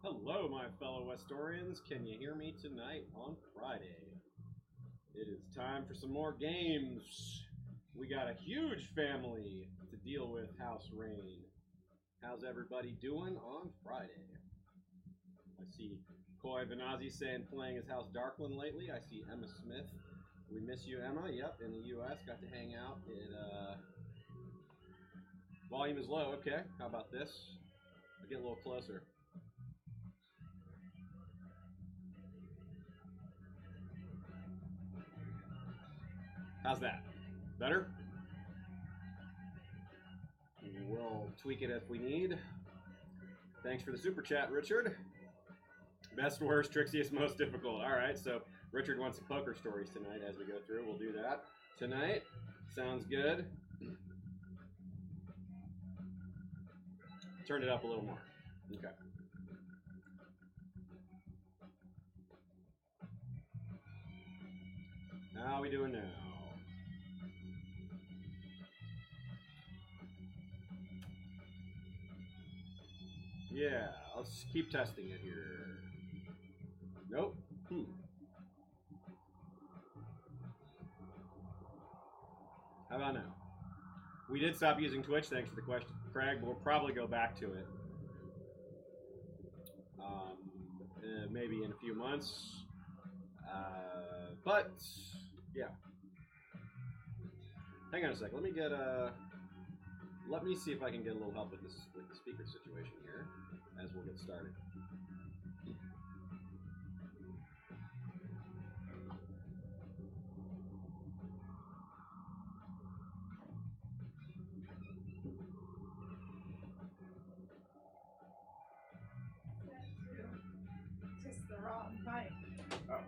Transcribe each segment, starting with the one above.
Hello, my fellow Westorians. Can you hear me tonight on Friday? It is time for some more games. We got a huge family to deal with, House Reyne. How's everybody doing on Friday? I see Koi Vanazi saying playing his House Darkland lately. I see Emma Smith. We miss you, Emma. Yep, in the U.S. Got to hang out. Volume is low. Okay, how about this? I'll get a little closer. How's that? Better? We'll tweak it if we need. Thanks for the super chat, Richard. Best, worst, trixiest, most difficult. All right, so Richard wants some poker stories tonight as we go through. We'll do that tonight. Sounds good. Turn it up a little more. Okay. How are we doing now? Yeah, let's keep testing it here. Nope. How about now? We did stop using Twitch, thanks for the question, Craig, but we'll probably go back to it. Maybe in a few months. But, yeah. Hang on a sec. Let me see if I can get a little help with the speaker situation here as we'll get started. Just the wrong mic. Oh,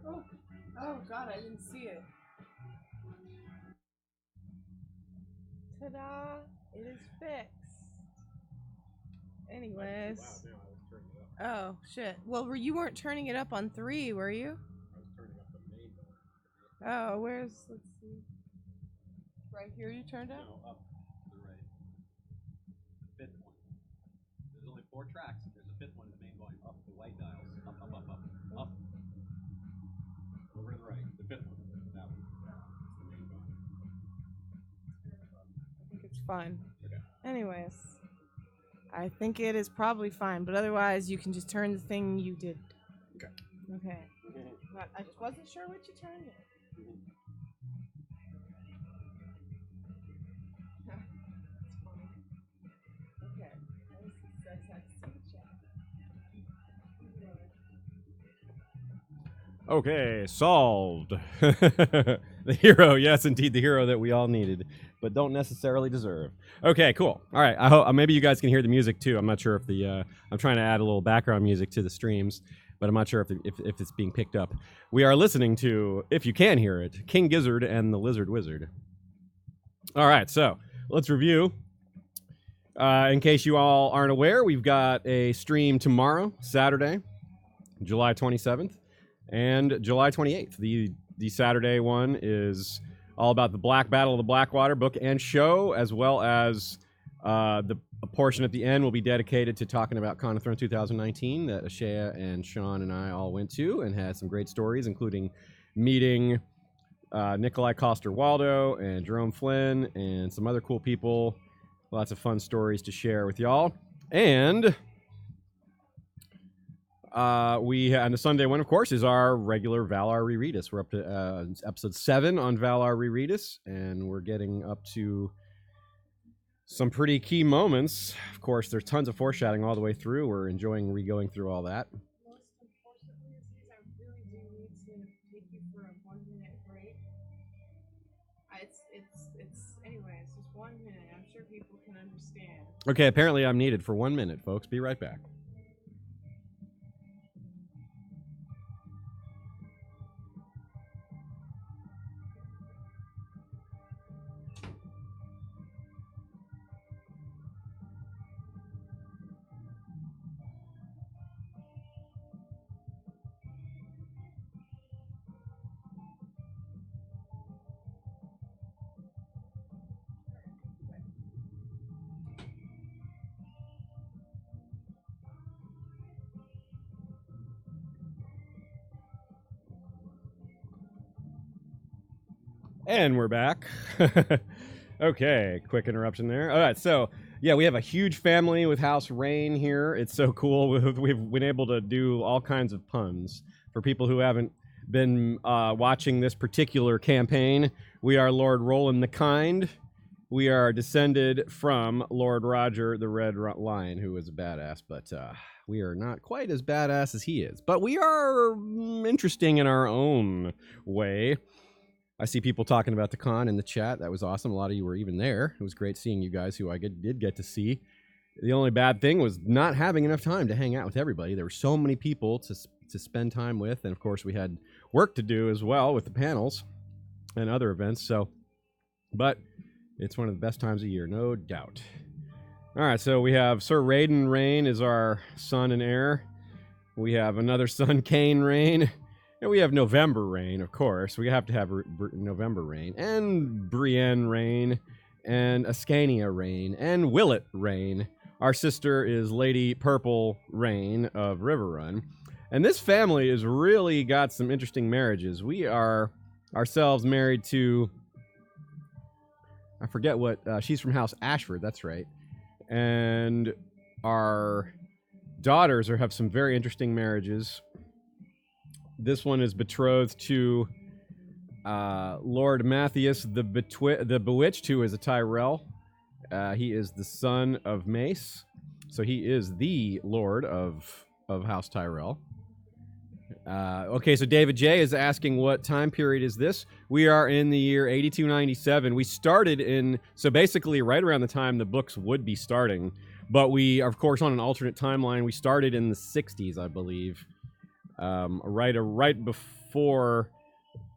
oh, Oh God, I didn't see it. Ta-da! It is fixed. Anyways. Oh shit. Well, you weren't turning it up on 3, were you? I was turning up the main volume. Oh, where's? Let's see. Right here, you turned up. No, up to the right. Fifth one. There's only 4 tracks. There's a fifth one in the main volume. Up the white dials. Up, up, up, up, up. Over to the right. The fifth one. That one. It's the main volume. I think it's fine. Okay. Anyways, I think it is probably fine, but otherwise you can just turn the thing you did. Okay. Okay. I just wasn't sure what you turned it. That's funny. Okay. Okay, solved. The hero, yes, indeed, the hero that we all needed, but don't necessarily deserve. Okay, cool. All right, I hope maybe you guys can hear the music too. I'm not sure if the I'm trying to add a little background music to the streams, but I'm not sure if it's being picked up. We are listening to, if you can hear it, King Gizzard and the Lizard Wizard. All right, so let's review. In case you all aren't aware, we've got a stream tomorrow, Saturday, July 27th. And July 28th. The Saturday one is all about the Black Battle of the Blackwater book and show, as well as a portion at the end will be dedicated to talking about Con of Thrones 2019 that Ashea and Sean and I all went to and had some great stories, including meeting Nikolai Coster-Waldau and Jerome Flynn and some other cool people. Lots of fun stories to share with y'all. And and the Sunday one, of course, is our regular Valar Reread Us. We're up to episode 7 on Valar Reread Us, and we're getting up to some pretty key moments. Of course, there's tons of foreshadowing all the way through. We're enjoying re-going through all that. Most unfortunately, I really do need to take you for a 1-minute break. Anyway, it's just 1 minute. I'm sure people can understand. Okay, apparently I'm needed for 1 minute, folks. Be right back. And we're back. Okay, quick interruption there. All right, so yeah, we have a huge family with House Reyne here. It's so cool. We've been able to do all kinds of puns. For people who haven't been watching this particular campaign, we are Lord Roland the Kind. We are descended from Lord Roger the Red Lion, who is a badass, but we are not quite as badass as he is. But we are interesting in our own way. I see people talking about the con in the chat. That was awesome. A lot of you were even there. It was great seeing you guys who I did get to see. The only bad thing was not having enough time to hang out with everybody. There were so many people to spend time with. And, of course, we had work to do as well with the panels and other events. But it's one of the best times of year, no doubt. All right, so we have Sir Reyne Reyne is our son and heir. We have another son, Cain Reyne. And we have November Reyne, of course. We have to have November Reyne, and Brienne Reyne, and Ascania Reyne, and Willet Reyne. Our sister is Lady Purple Reyne of Riverrun. And this family has really got some interesting marriages. We are ourselves married to, I forget what, she's from House Ashford, that's right. And our daughters have some very interesting marriages. This one is betrothed to Lord Matthias the Bewitched, who is a Tyrell. He is the son of Mace, so he is the Lord of House Tyrell. Okay, so David J is asking what time period is this? We are in the year 8297. We started in, so basically right around the time the books would be starting, but we are, of course, on an alternate timeline. We started in the 60s, I believe. Right before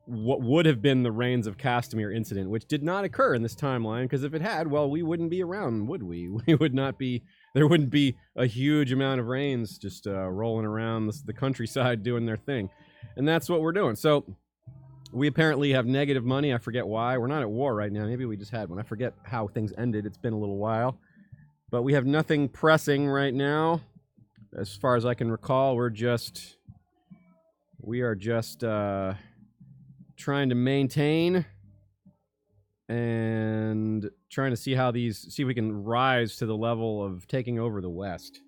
what would have been the Rains of Castamere incident, which did not occur in this timeline, because if it had, well, we wouldn't be around, would we? We would not be, there wouldn't be a huge amount of Rains just rolling around the countryside doing their thing. And that's what we're doing. So we apparently have negative money. I forget why. We're not at war right now. Maybe we just had one. I forget how things ended. It's been a little while. But we have nothing pressing right now. As far as I can recall, we are just trying to maintain and trying to see if we can rise to the level of taking over the West.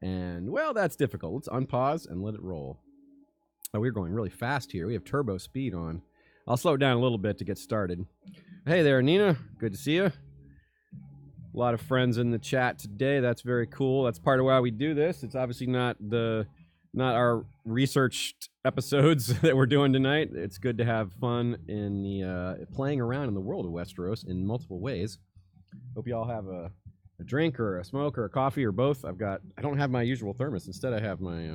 And, well, that's difficult. Let's unpause and let it roll. Oh, we're going really fast here. We have turbo speed on. I'll slow it down a little bit to get started. Hey there, Nina. Good to see you. A lot of friends in the chat today. That's very cool. That's part of why we do this. It's obviously not our researched episodes that we're doing tonight. It's good to have fun in the playing around in the world of Westeros in multiple ways. Hope you all have a drink or a smoke or a coffee or both. I don't have my usual thermos. Instead, I have my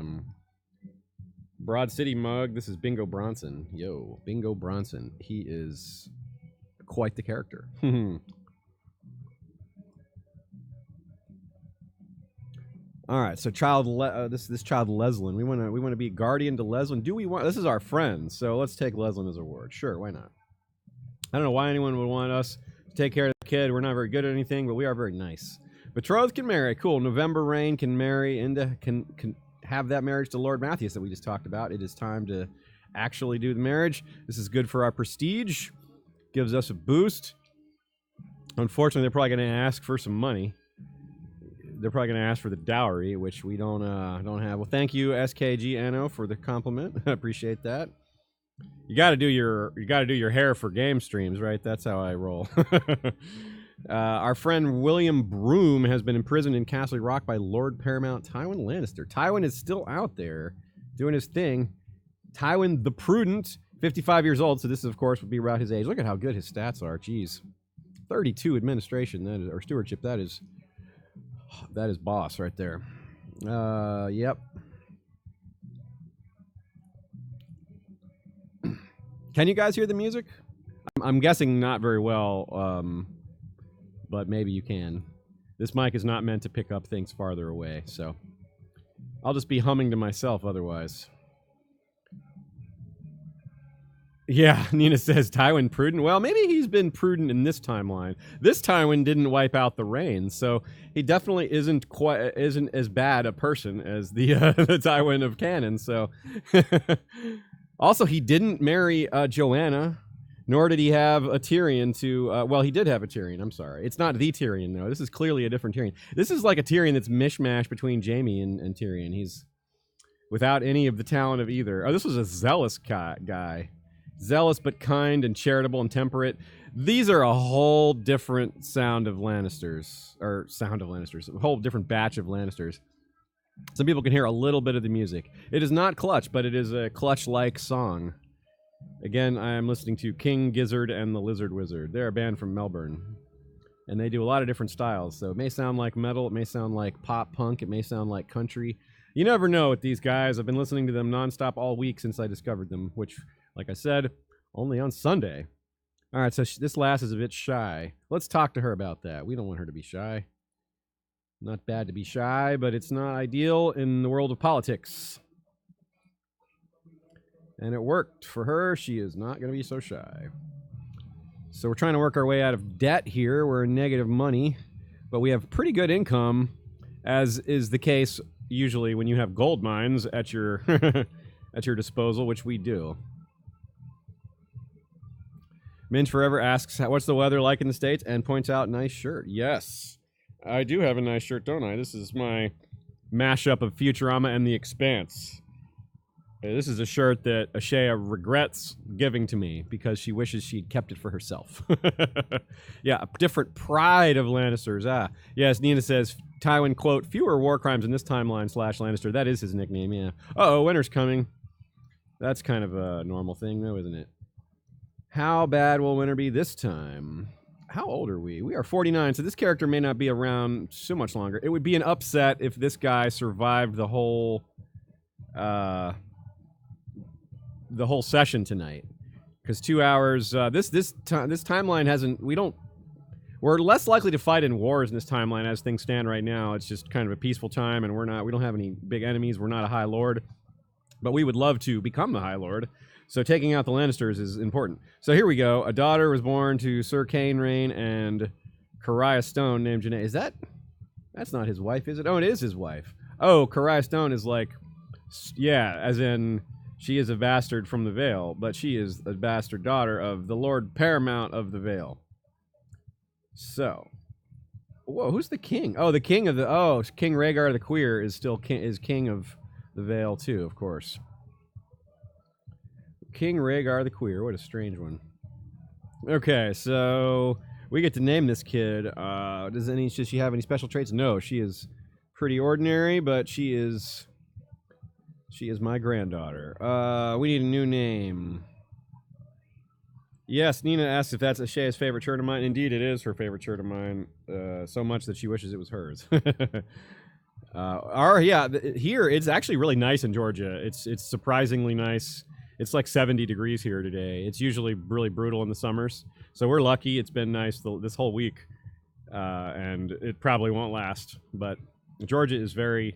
Broad City mug. This is Bingo Bronson. Yo, Bingo Bronson. He is quite the character. All right, so this child Leslin. We want to be guardian to Leslin. Do we want? This is our friend, so let's take Leslin as a ward. Sure, why not? I don't know why anyone would want us to take care of the kid. We're not very good at anything, but we are very nice. Betrothed can marry. Cool. November Reyne can marry can have that marriage to Lord Matthias that we just talked about. It is time to actually do the marriage. This is good for our prestige. Gives us a boost. Unfortunately, they're probably going to ask for some money. They're probably going to ask for the dowry, which we don't have. Well, thank you, SKG Anno, for the compliment. I appreciate that. You got to do your hair for game streams, right? That's how I roll. Our friend William Broom has been imprisoned in Castle Rock by Lord Paramount Tywin Lannister. Tywin is still out there doing his thing. Tywin the Prudent, 55 years old, so this, of course, would be about his age. Look at how good his stats are. Jeez. 32 administration, that is, or stewardship, that is boss right there. Yep. Can you guys hear the music? I'm guessing not very well, but maybe you can. This mic is not meant to pick up things farther away, so I'll just be humming to myself otherwise. Yeah, Nina says Tywin prudent. Well, maybe he's been prudent in this timeline. This Tywin didn't wipe out the Rains, so he definitely isn't as bad a person as the Tywin of canon. So, also he didn't marry Joanna, Nor did he have a Tyrion to... well, he did have a Tyrion, I'm sorry. It's not the Tyrion, though. This is clearly a different Tyrion. This is like a Tyrion that's mishmash between Jaime and Tyrion. He's without any of the talent of either. Oh, this was a zealous guy. Zealous but kind and charitable and temperate. These are a whole different sound of Lannisters. Or sound of Lannisters. A whole different batch of Lannisters. Some people can hear a little bit of the music. It is not Clutch, but it is a Clutch-like song. Again, I am listening to King Gizzard and the Lizard Wizard. They're a band from Melbourne. And they do a lot of different styles. So it may sound like metal, it may sound like pop punk, it may sound like country. You never know with these guys. I've been listening to them nonstop all week since I discovered them, which, like I said, only on Sunday. All right, so this lass is a bit shy. Let's talk to her about that. We don't want her to be shy. Not bad to be shy, but it's not ideal in the world of politics. And it worked for her. She is not going to be so shy. So we're trying to work our way out of debt here. We're in negative money, but we have pretty good income, as is the case usually when you have gold mines at your at your disposal, which we do. Minge Forever asks, what's the weather like in the States? And points out, nice shirt. Yes, I do have a nice shirt, don't I? This is my mashup of Futurama and The Expanse. This is a shirt that Ashea regrets giving to me because she wishes she'd kept it for herself. Yeah, a different pride of Lannisters. Ah, yes, Nina says, Tywin, quote, fewer war crimes in this timeline / Lannister. That is his nickname, yeah. Uh-oh, winter's coming. That's kind of a normal thing, though, isn't it? How bad will winter be this time? How old are we? We are 49, so this character may not be around so much longer. It would be an upset if this guy survived the whole session tonight, because 2 hours. This timeline hasn't. We're less likely to fight in wars in this timeline as things stand right now. It's just kind of a peaceful time, and we don't have any big enemies. We're not a High Lord, but we would love to become the High Lord. So taking out the Lannisters is important. So here we go. A daughter was born to Sir Cain Reyne and Cariah Stone named Janae. That's not his wife, is it? Oh, it is his wife. Oh, Cariah Stone is like, yeah, as in she is a bastard from the Vale, but she is a bastard daughter of the Lord Paramount of the Vale. So, whoa, who's the king? Oh, the king of the, King Rhaegar the Queer is still king of the Vale too, of course. King Rhaegar the Queer, what a strange one. Okay, so we get to name this kid. Does she have any special traits? No, she is pretty ordinary, but she is my granddaughter. We need a new name. Yes, Nina asks if that's Ashea's favorite shirt of mine. Indeed, it is her favorite shirt of mine. So much that she wishes it was hers. Here it's actually really nice in Georgia. It's surprisingly nice. It's like 70 degrees here today. It's usually really brutal in the summers. So we're lucky. It's been nice this whole week. And it probably won't last. But Georgia is very...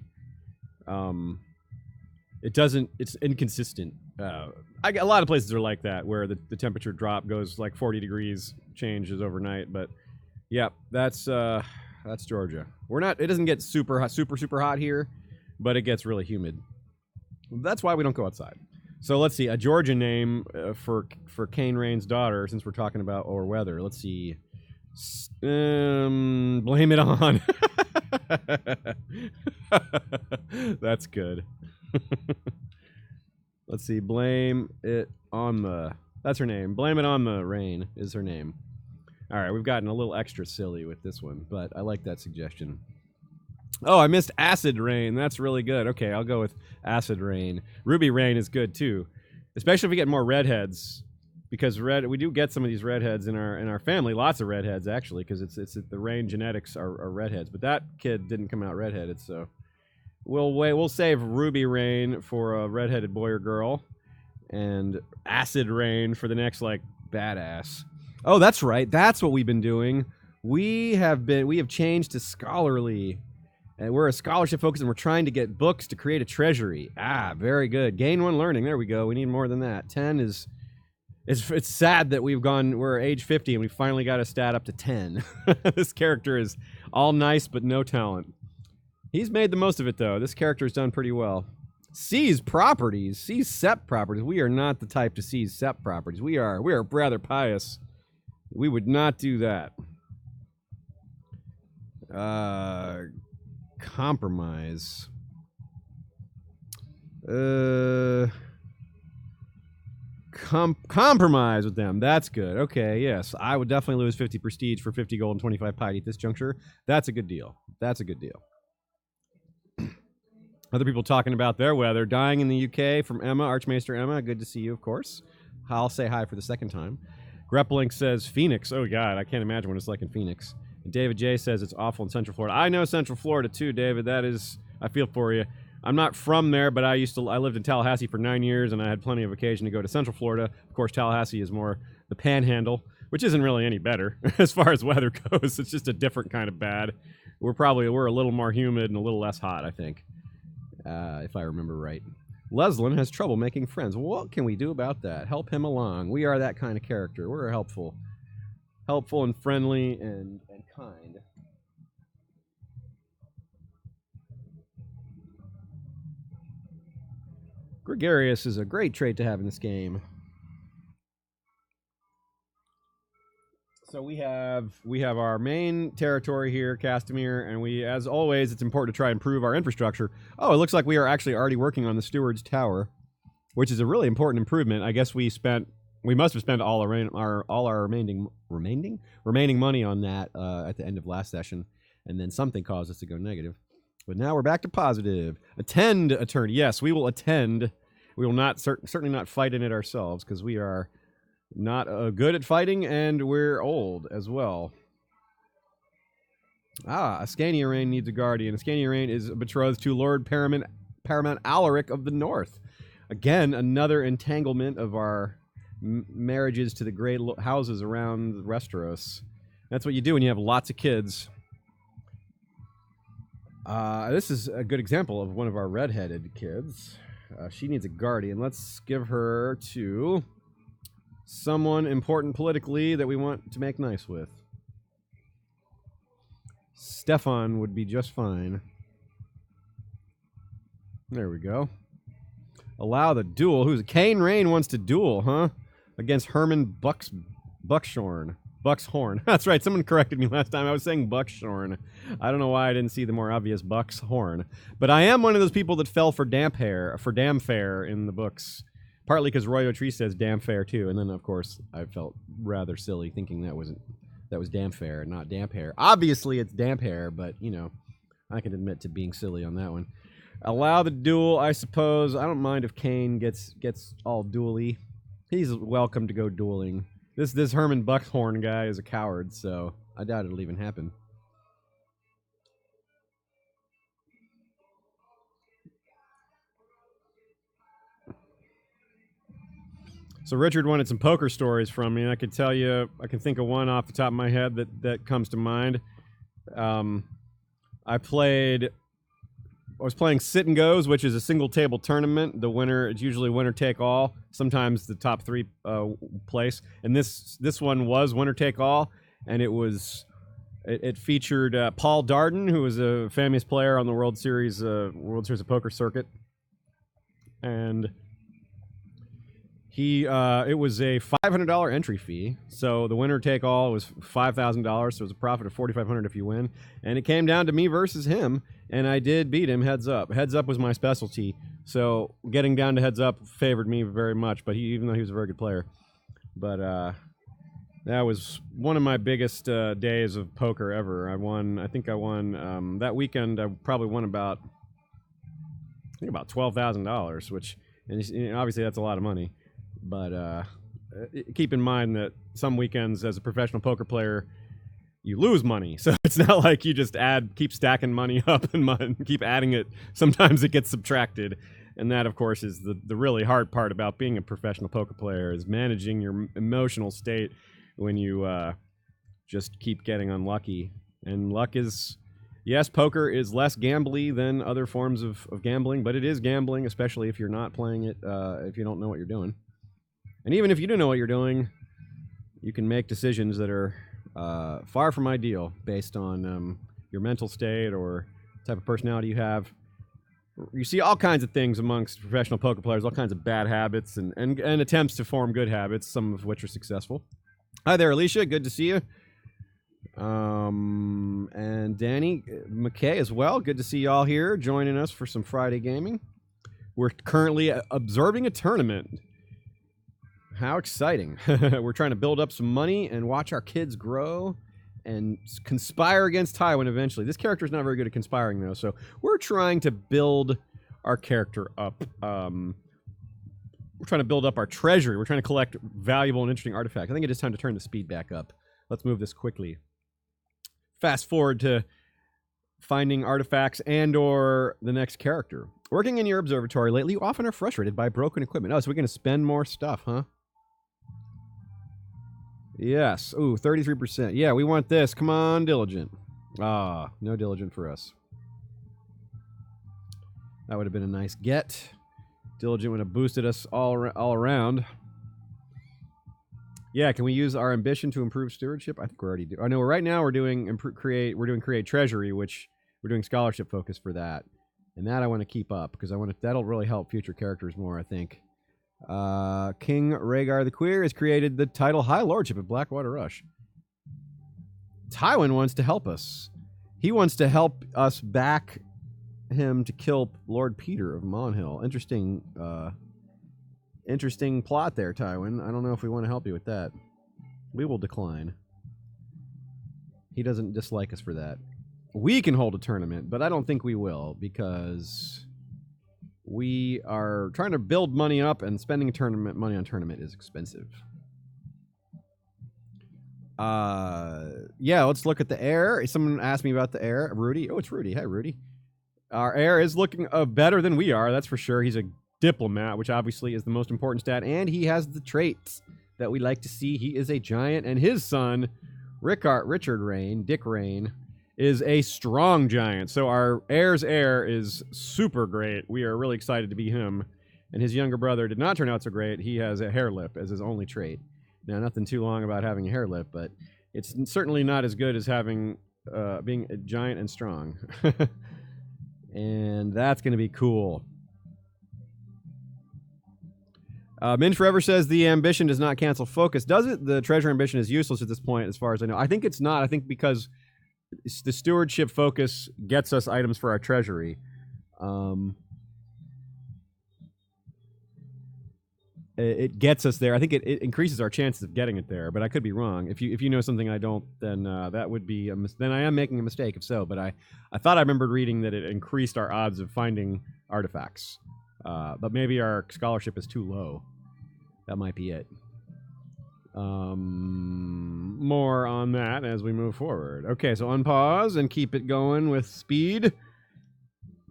it's inconsistent. A lot of places are like that, where the temperature drop goes like 40 degrees, changes overnight. But yeah, that's Georgia. It doesn't get super hot here, but it gets really humid. That's why we don't go outside. So let's see, a Georgia name for Cain Reyne's daughter, since we're talking about our weather. Let's see. Blame it on. That's good. Let's see, blame it on the... That's her name. Blame it on the Reyne is her name. All right, we've gotten a little extra silly with this one, but I like that suggestion. Oh, I missed Acid Reyne. That's really good. Okay, I'll go with Acid Reyne. Ruby Reyne is good too, especially if we get more redheads, because we do get some of these redheads in our family. Lots of redheads actually, because it's the Reyne genetics are redheads. But that kid didn't come out redheaded, so we'll save Ruby Reyne for a redheaded boy or girl, and Acid Reyne for the next like badass. Oh, that's right. That's what we've been doing. We have changed to scholarly. And we're a scholarship focus, and we're trying to get books to create a treasury. Ah, very good. Gain 1 learning. There we go. We need more than that. 10 is... It's sad that we're age 50, and we finally got a stat up to 10. This character is all nice, but no talent. He's made the most of it, though. This character's done pretty well. Seize properties. Seize SEP properties. We are not the type to seize SEP properties. We are rather pious. We would not do that. Compromise. Compromise with them. That's good. Okay, yes. I would definitely lose 50 prestige for 50 gold and 25 piety at this juncture. That's a good deal. That's a good deal. Other people talking about their weather. Dying in the UK from Emma, Archmaester Emma. Good to see you, of course. I'll say hi for the second time. Greplink says Phoenix. Oh, God. I can't imagine what it's like in Phoenix. And David J says it's awful in Central Florida. I know Central Florida, too, David. That is... I feel for you. I'm not from there, but I lived in Tallahassee for 9 years, and I had plenty of occasion to go to Central Florida. Of course, Tallahassee is more the panhandle, which isn't really any better as far as weather goes. It's just a different kind of bad. We're a little more humid and a little less hot, I think, if I remember right. Leslin has trouble making friends. What can we do about that? Help him along. We are that kind of character. We're helpful and friendly and kind. Gregarious is a great trait to have in this game. So we have our main territory here, Castamere, and as always, it's important to try and improve our infrastructure. Oh, it looks like we are actually already working on the Steward's Tower, which is a really important improvement. I guess we must have spent all our remaining money on that at the end of last session, and then something caused us to go negative. But now we're back to positive. Attend, attorney. Yes, we will attend. We will not certainly not fight in it ourselves because we are not good at fighting and we're old as well. Ascania Reyne needs a guardian. Ascania Reyne is betrothed to Lord Paramount Alaric of the North. Again, another entanglement of our marriages to the great houses around Westeros. That's what you do when you have lots of kids. This is a good example of one of our redheaded kids. She needs a guardian. Let's give her to someone important politically that we want to make nice with. Stefan would be just fine. There we go. Allow the duel. Who's Kane Reyne wants to duel, huh? Against Herman Buckshorn. Buckshorn. That's right. Someone corrected me last time. I was saying Buckshorn. I don't know why I didn't see the more obvious Buckshorn. But I am one of those people that fell for Damfair in the books. Partly because Roy O'Tree says Damfair too. And then, of course, I felt rather silly thinking that was Damfair, not Damphair. Obviously, it's Damphair, but, you know, I can admit to being silly on that one. Allow the duel, I suppose. I don't mind if Kane gets all duely. He's welcome to go dueling. This Herman Buckhorn guy is a coward, so I doubt it'll even happen. So Richard wanted some poker stories from me, and I could tell you, I can think of one off the top of my head that comes to mind. I was playing Sit and Goes, which is a single table tournament. The winner, it's usually winner take all. Sometimes the top three place. And this one was winner take all, and it featured Paul Darden, who was a famous player on the World Series of Poker circuit, and it was a $500 entry fee. So the winner take all was $5,000. So it was a profit of $4,500 if you win. And it came down to me versus him, and I did beat him heads up. Heads up was my specialty. So getting down to heads up favored me very much. But even though he was a very good player, but that was one of my biggest days of poker ever. I think I won that weekend. I probably won about $12,000, which, and obviously that's a lot of money. But keep in mind that some weekends as a professional poker player, you lose money. So it's not like you just keep stacking money up and keep adding it. Sometimes it gets subtracted. And that, of course, is the really hard part about being a professional poker player, is managing your emotional state when you just keep getting unlucky. And luck is, yes, poker is less gambly than other forms of gambling, but it is gambling, especially if you're not playing it, if you don't know what you're doing. And even if you do know what you're doing, you can make decisions that are far from ideal based on your mental state or type of personality you have. You see all kinds of things amongst professional poker players, all kinds of bad habits and attempts to form good habits, some of which are successful. Hi there, Alicia. Good to see you. And Danny McKay as well. Good to see y'all here joining us for some Friday gaming. We're currently observing a tournament. How exciting. We're trying to build up some money and watch our kids grow and conspire against Tywin eventually. This character is not very good at conspiring, though, so we're trying to build our character up. We're trying to build up our treasury. We're trying to collect valuable and interesting artifacts. I think it is time to turn the speed back up. Let's move this quickly. Fast forward to finding artifacts and or the next character. Working in your observatory lately, you often are frustrated by broken equipment. Oh, so we're going to spend more stuff, huh? Yes. Ooh, 33%. Yeah, we want this. Come on, Diligent. Ah, no Diligent for us. That would have been a nice get. Diligent would have boosted us all around. Yeah, can we use our ambition to improve stewardship? I think we're already doing. I know right now we're doing create treasury, which we're doing scholarship focus for that, and that I want to keep up because that'll really help future characters more. I think. King Rhaegar the Queer has created the title High Lordship of Blackwater Rush. Tywin wants to help us. He wants to help us back him to kill Lord Peter of Monhill. Interesting plot there, Tywin. I don't know if we want to help you with that. We will decline. He doesn't dislike us for that. We can hold a tournament, but I don't think we will because we are trying to build money up, and spending money on tournament is expensive. Yeah, let's look at the heir. Someone asked me about the heir. Rudy. Oh, it's Rudy. Hi, Rudy. Our heir is looking better than we are, that's for sure. He's a diplomat, which obviously is the most important stat, and he has the traits that we like to see. He is a giant, and his son, Richard Reyne, Dick Reyne, is a strong giant. So our heir's heir is super great. We are really excited to be him. And his younger brother did not turn out so great. He has a hair lip as his only trait. Now, nothing too long about having a hair lip, but it's certainly not as good as having being a giant and strong. And that's going to be cool. Min Forever says the ambition does not cancel focus. Does it? The treasure ambition is useless at this point, as far as I know. I think it's not. I think because the stewardship focus gets us items for our treasury. It gets us there. I think it increases our chances of getting it there, but I could be wrong. If you know something I don't, then that would be then I am making a mistake. If so, but I thought I remembered reading that it increased our odds of finding artifacts. But maybe our scholarship is too low. That might be it. More on that as we move forward. Okay, so unpause and keep it going with speed.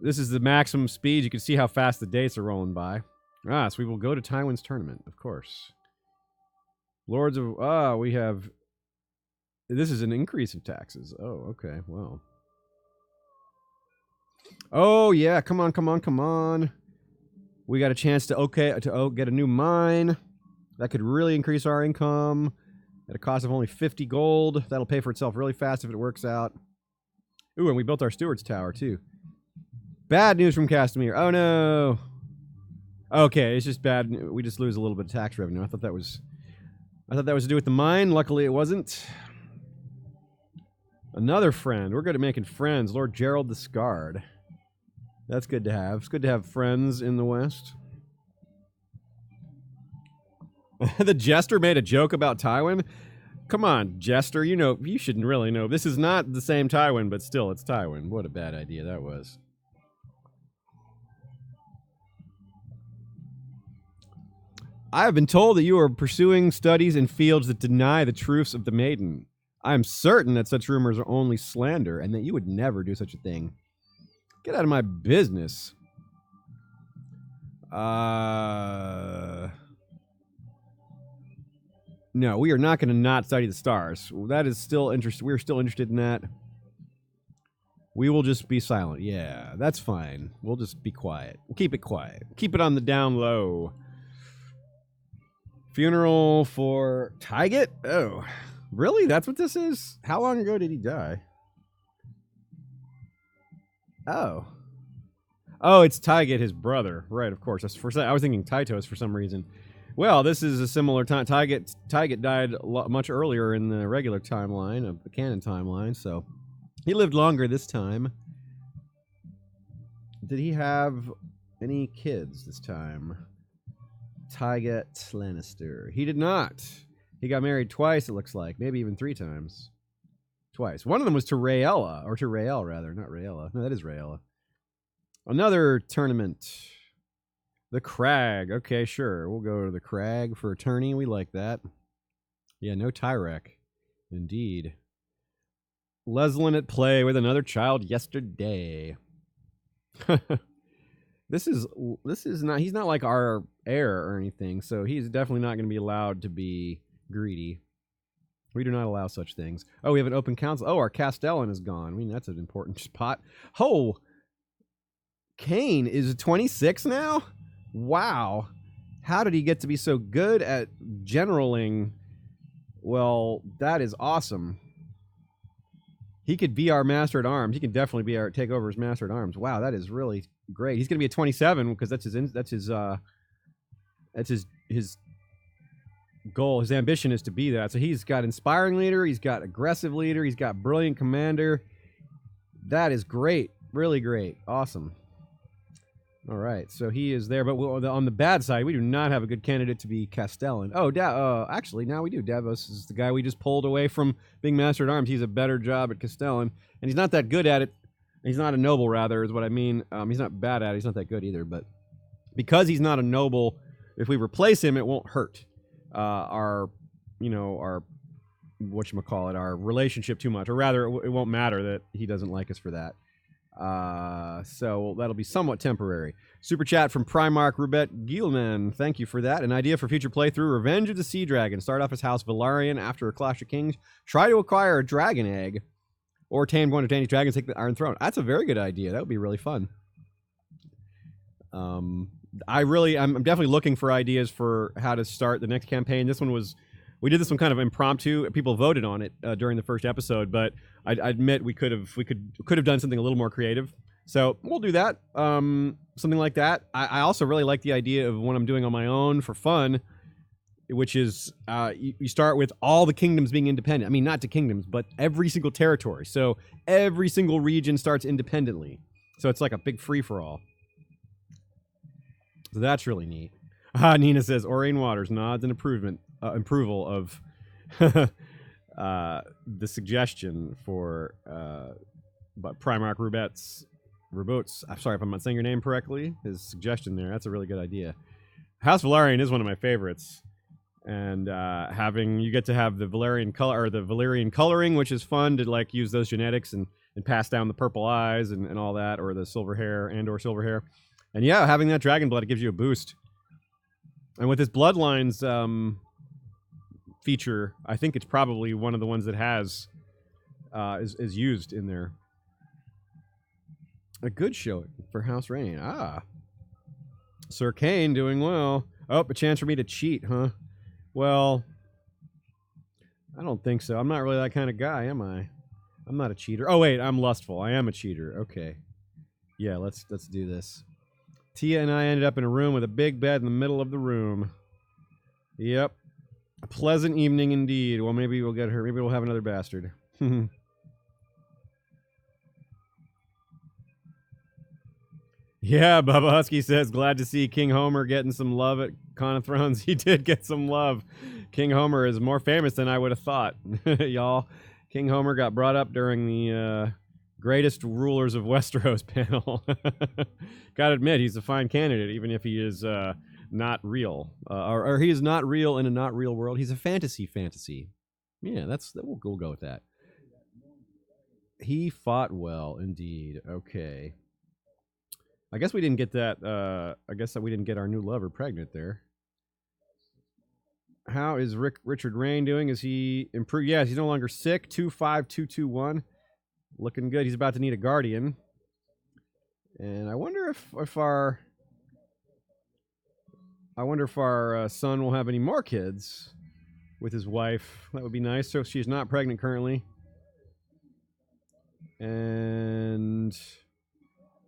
This is the maximum speed. You can see how fast the dates are rolling by. So we will go to Tywin's tournament, of course. Lords of... we have... This is an increase of taxes. Oh, okay, well. Oh, yeah, come on. We got a chance to get a new mine. That could really increase our income at a cost of only 50 gold. That'll pay for itself really fast if it works out. Ooh, and we built our steward's tower, too. Bad news from Castamere. Oh, no. Okay, it's just bad. We just lose a little bit of tax revenue. I thought that was to do with the mine. Luckily, it wasn't. Another friend. We're good at making friends. Lord Gerald the Scarred. That's good to have. It's good to have friends in the West. The Jester made a joke about Tywin. Come on, Jester. You shouldn't really know. This is not the same Tywin, but still, it's Tywin. What a bad idea that was. I have been told that you are pursuing studies in fields that deny the truths of the maiden. I am certain that such rumors are only slander and that you would never do such a thing. Get out of my business. No, we are not going to not study the stars. That is still interesting. We're still interested in that. We will just be silent. Yeah, that's fine. We'll just be quiet. We'll keep it quiet. Keep it on the down low. Funeral for Tyget? Oh, really? That's what this is? How long ago did he die? Oh. Oh, it's Tyget, his brother. Right, of course. I was thinking Tytos for some reason. Well, this is a similar time. Tyget died much earlier in the regular timeline of the canon timeline, so he lived longer this time. Did he have any kids this time? Tyget Lannister. He did not. He got married twice, it looks like. Maybe even 3 times. Twice. One of them was to Rayella, or to Rael, rather. Not Rayella. No, that is Rayella. Another tournament. The Crag. Okay, sure. We'll go to the Crag for a tourney. We like that. Yeah, no Tyrek. Indeed. Leslin at play with another child yesterday. This is not, he's not like our heir or anything, so he's definitely not going to be allowed to be greedy. We do not allow such things. Oh, we have an open council. Oh, our Castellan is gone. I mean, that's an important spot. Oh, Kane is 26 now? Wow. How did he get to be so good at generaling? Well, that is awesome. He could be our master at arms. He can definitely be take over as master at arms. Wow, that is really great. He's going to be at 27 because that's his goal. His ambition is to be that. So he's got inspiring leader, he's got aggressive leader, he's got brilliant commander. That is great. Really great. Awesome. All right, so he is there, but on the bad side, we do not have a good candidate to be Castellan. Oh, actually, now we do. Davos is the guy we just pulled away from being Master at Arms. He's a better job at Castellan, and he's not that good at it. He's not a noble, rather, is what I mean. He's not bad at it. He's not that good either, but because he's not a noble, if we replace him, it won't hurt our whatchamacallit, our relationship too much, or rather, it won't matter that he doesn't like us for that. So that'll be somewhat temporary. Super chat from Primarch Rubet Gielman. Thank you for that. An idea for future playthrough: Revenge of the Sea Dragon. Start off as House Velaryon after a Clash of Kings. Try to acquire a dragon egg, or tame one of Danny's dragons, take the Iron Throne. That's a very good idea. That would be really fun. I'm definitely looking for ideas for how to start the next campaign. We did this one kind of impromptu. People voted on it during the first episode, but I admit we could have done something a little more creative. So we'll do that. Something like that. I also really like the idea of what I'm doing on my own for fun, which is you start with all the kingdoms being independent. I mean, not the kingdoms, but every single territory. So every single region starts independently. So it's like a big free-for-all. So that's really neat. Nina says, Orain Waters nods in approval of the suggestion for but Primarch Rubots. I'm sorry if I'm not saying your name correctly. His suggestion there, that's a really good idea. House Velaryon is one of my favorites. And you get to have the Valyrian color, or the Valyrian coloring, which is fun to like use those genetics and pass down the purple eyes and all that, or the silver hair or silver hair. And yeah, having that dragon blood, it gives you a boost. And with his bloodlines feature, I think it's probably one of the ones that has is used in there. A good showing for House Reyne. Sir Kane doing well. Oh, a chance for me to cheat, huh? Well, I don't think so. I'm not really that kind of guy, am I? I'm not a cheater. Oh wait, I'm lustful. I am a cheater. Okay. Yeah, let's do this. Tia and I ended up in a room with a big bed in the middle of the room. Yep. A pleasant evening indeed. Well, maybe we'll get her. Maybe we'll have another bastard. Yeah, Bubba Husky says, glad to see King Homer getting some love at Con of Thrones. He did get some love. King Homer is more famous than I would have thought. Y'all, King Homer got brought up during the Greatest Rulers of Westeros panel. Gotta admit, he's a fine candidate, even if he is not real. Or he is not real in a not real world. He's a fantasy. Yeah, we'll go with that. He fought well, indeed. Okay. I guess we didn't get that. I guess that we didn't get our new lover pregnant there. How is Richard Reyne doing? Is he improved? Yes, he's no longer sick. 25221. Looking good. He's about to need a guardian. And I wonder if our son will have any more kids with his wife. That would be nice. So she's not pregnant currently. And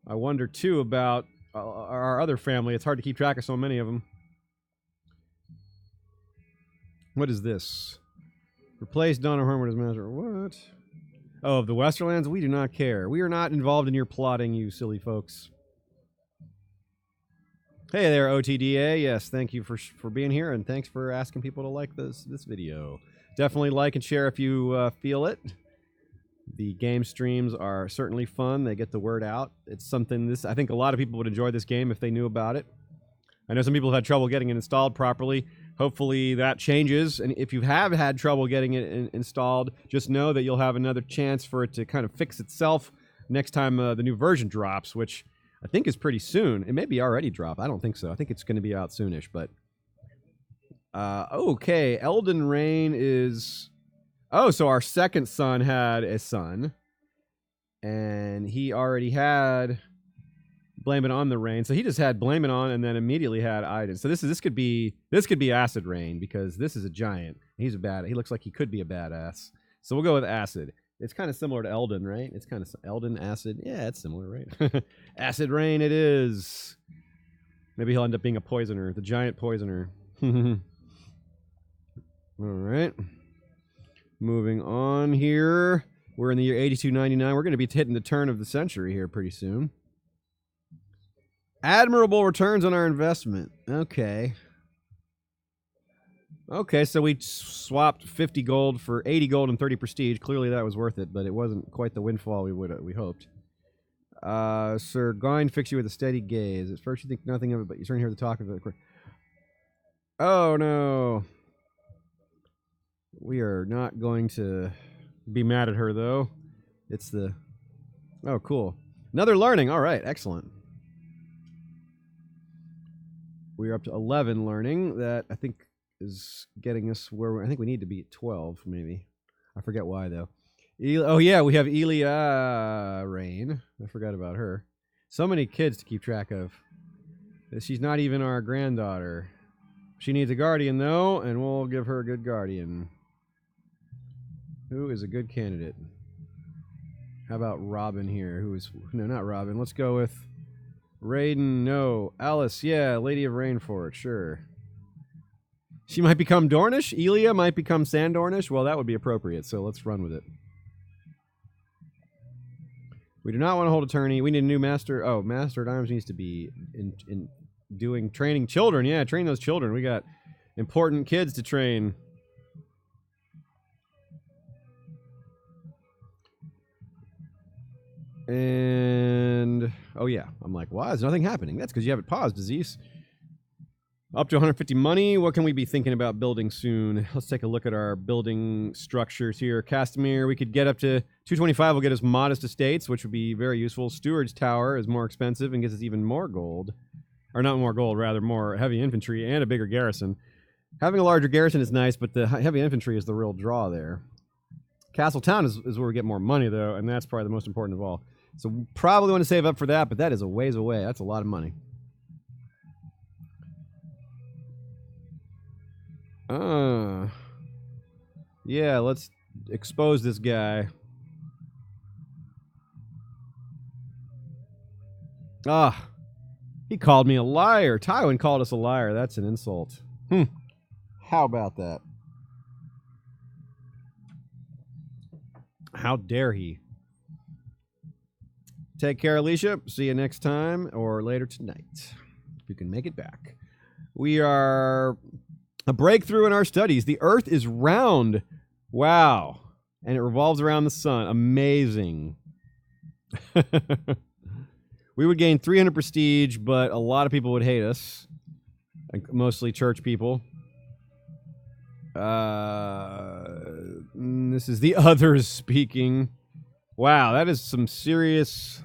I wonder, too, about our other family. It's hard to keep track of so many of them. What is this? Replace Donna Harmon as master. What? Oh, of the Westerlands? We do not care. We are not involved in your plotting, you silly folks. Hey there, OTDA. Yes, thank you for being here, and thanks for asking people to like this video. Definitely like and share if you feel it. The game streams are certainly fun. They get the word out. It's something I think a lot of people would enjoy this game if they knew about it. I know some people have had trouble getting it installed properly. Hopefully that changes. And if you have had trouble getting it installed, just know that you'll have another chance for it to kind of fix itself next time the new version drops, which I think is pretty soon. It may be already dropped. I don't think so. I think it's going to be out soonish. But okay, Elden Reyne is... Oh, so our second son had a son, and he already had Blame It On the Reyne. So he just had Blame It On and then immediately had Iden. So this could be Acid Reyne, because this is a giant. He looks like he could be a badass. So we'll go with Acid. It's kind of similar to Elden, right? It's kind of Elden, Acid. Yeah, it's similar, right? Acid Reyne it is. Maybe he'll end up being a poisoner, the giant poisoner. All right. Moving on here. We're in the year 8299. We're going to be hitting the turn of the century here pretty soon. Admirable returns on our investment. Okay. Okay, so we swapped 50 gold for 80 gold and 30 prestige. Clearly that was worth it, but it wasn't quite the windfall we hoped. Sir Gawain fix you with a steady gaze. At first you think nothing of it, but you turn here to talk of it. Oh, no. We are not going to be mad at her, though. It's the... Oh, cool. Another learning. All right, excellent. We're up to 11 learning. That, I think, is getting us where I think we need to be at 12, maybe. I forget why, though. Oh, yeah, we have Elia Reyne. I forgot about her. So many kids to keep track of. She's not even our granddaughter. She needs a guardian, though, and we'll give her a good guardian. Who is a good candidate? How about Robin here? No, not Robin. Let's go with Reyne. No. Alice. Yeah, Lady of Rainfort. Sure. She might become Dornish. Elia might become Sandornish. Well, that would be appropriate, so let's run with it. We do not want to hold attorney. We need a new master. Oh, Master at Arms needs to be in doing training children. Yeah, train those children. We got important kids to train. And, oh yeah, I'm like, why is nothing happening? That's because you have it paused, Disease. Up to 150 money. What can we be thinking about building soon? Let's take a look at our building structures here. Castamere, we could get up to 225. Will get us modest estates, which would be very useful. Steward's Tower is more expensive and gets us even more gold. Or not more gold, rather more heavy infantry and a bigger garrison. Having a larger garrison is nice, but the heavy infantry is the real draw there. Castle Town is where we get more money, though, and that's probably the most important of all. So we probably want to save up for that, but that is a ways away. That's a lot of money. Yeah, let's expose this guy. He called me a liar. Tywin called us a liar. That's an insult. How about that? How dare he? Take care, Alicia. See you next time or later tonight. If you can make it back. We are a breakthrough in our studies. The Earth is round. Wow. And it revolves around the sun. Amazing. We would gain 300 prestige, but a lot of people would hate us. Like mostly church people. This is the others speaking. Wow, that is some serious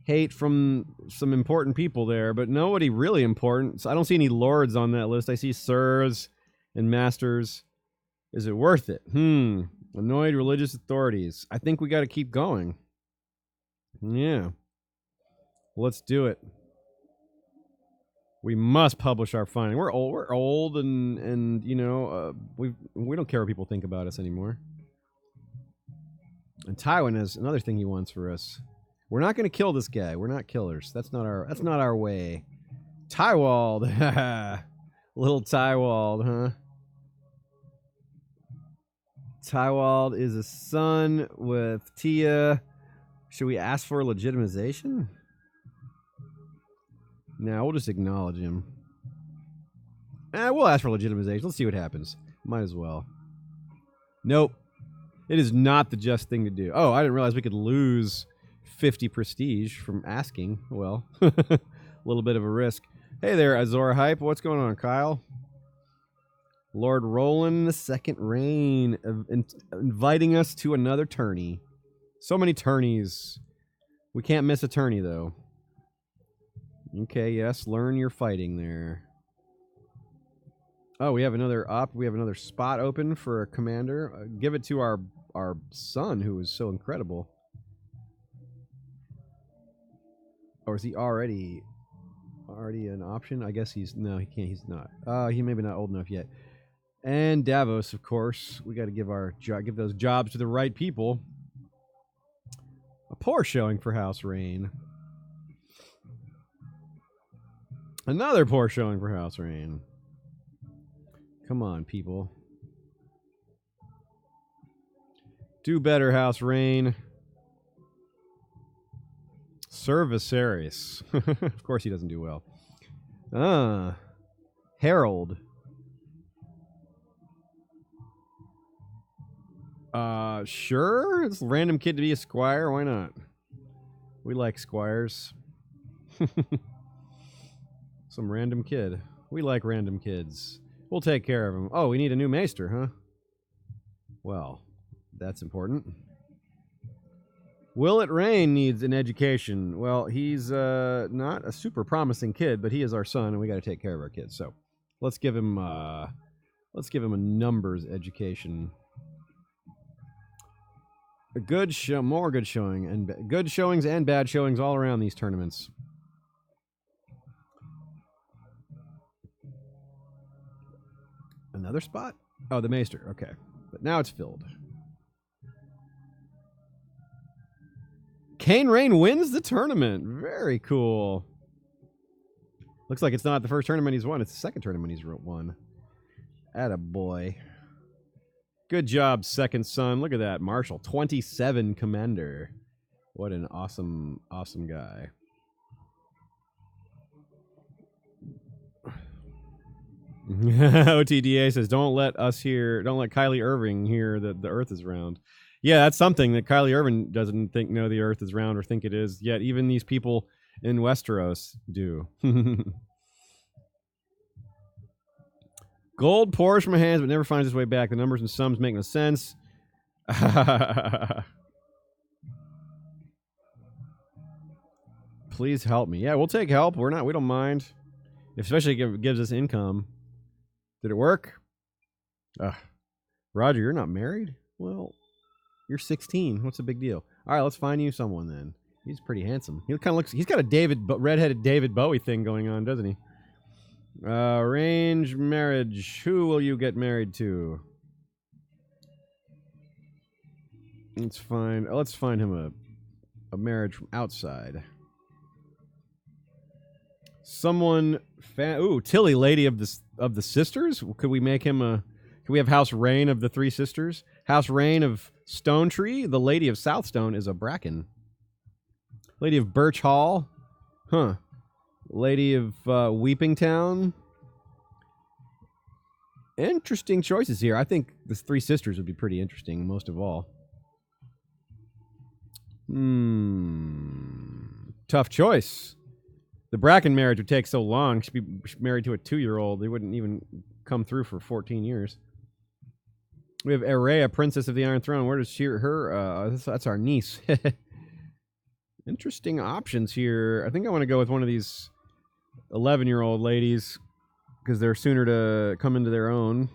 hate from some important people there, but nobody really important. So I don't see any lords on that list. I see sirs and masters. Is it worth it? Annoyed religious authorities. I think we got to keep going. Yeah. Let's do it. We must publish our finding. We're old and you know, we don't care what people think about us anymore. And Tywin has another thing he wants for us. We're not going to kill this guy. We're not killers. That's not our way. Tywald. Little Tywald, huh? Tywald is a son with Tia. Should we ask for legitimization? No, we'll just acknowledge him. We'll ask for legitimization. Let's see what happens. Might as well. Nope. It is not the just thing to do. Oh, I didn't realize we could lose 50 prestige from asking. Well, a little bit of a risk. Hey there, Azor Hype. What's going on, Kyle? Lord Roland the Second Reyne, inviting us to another tourney. So many tourneys. We can't miss a tourney, though. Okay, yes, learn your fighting there. Oh, we have another we have another spot open for a commander. Give it to our son, who is so incredible. Or is he already an option? I guess he can't. He's not. He maybe not old enough yet. And Davos, of course. We got to give those jobs to the right people. A poor showing for House Reyne. Another poor showing for House Reyne. Come on, people. Do better, House Reyne. Sir Viserys. Of course he doesn't do well. Harold. Sure. It's a random kid to be a squire. Why not? We like squires. Some random kid. We like random kids. We'll take care of him. Oh, we need a new maester, huh? Well, that's important. Willett Reyne needs an education. Well, he's not a super promising kid, but he is our son, and we got to take care of our kids. So, let's give him a numbers education. A good show, more good showing, and good showings and bad showings all around these tournaments. Another spot? Oh, the Maester. Okay. But now it's filled. Kane Reyne wins the tournament. Very cool. Looks like it's not the first tournament he's won. It's the second tournament he's won. Attaboy. Good job, second son. Look at that. Marshall. 27 commander. What an awesome, awesome guy. OTDA says, don't let Kylie Irving hear that the earth is round. Yeah, that's something that Kylie Irving doesn't know the earth is round or think it is, yet even these people in Westeros do. Gold pours from my hands but never finds its way back. The numbers and sums make no sense. Please help me. Yeah, we'll take help. We don't mind. Especially if it gives us income. Did it work? Roger, you're not married? Well, you're 16. What's the big deal? All right, let's find you someone then. He's pretty handsome. He kind of looks. He's got a redheaded David Bowie thing going on, doesn't he? Arranged marriage. Who will you get married to? Let's find him a marriage from outside. Someone. Ooh, Tilly, Lady of the Sisters. Could we make him a? Could we have House Reyne of the Three Sisters? House Reyne of Stone Tree. The Lady of Southstone is a Bracken. Lady of Birch Hall. Huh. Lady of Weeping Town. Interesting choices here. I think the Three Sisters would be pretty interesting, most of all. Tough choice. The Bracken marriage would take so long. She'd be married to a 2-year-old. They wouldn't even come through for 14 years. We have Araya, Princess of the Iron Throne. Where does that's our niece. Interesting options here. I think I want to go with one of these 11-year-old ladies because they're sooner to come into their own.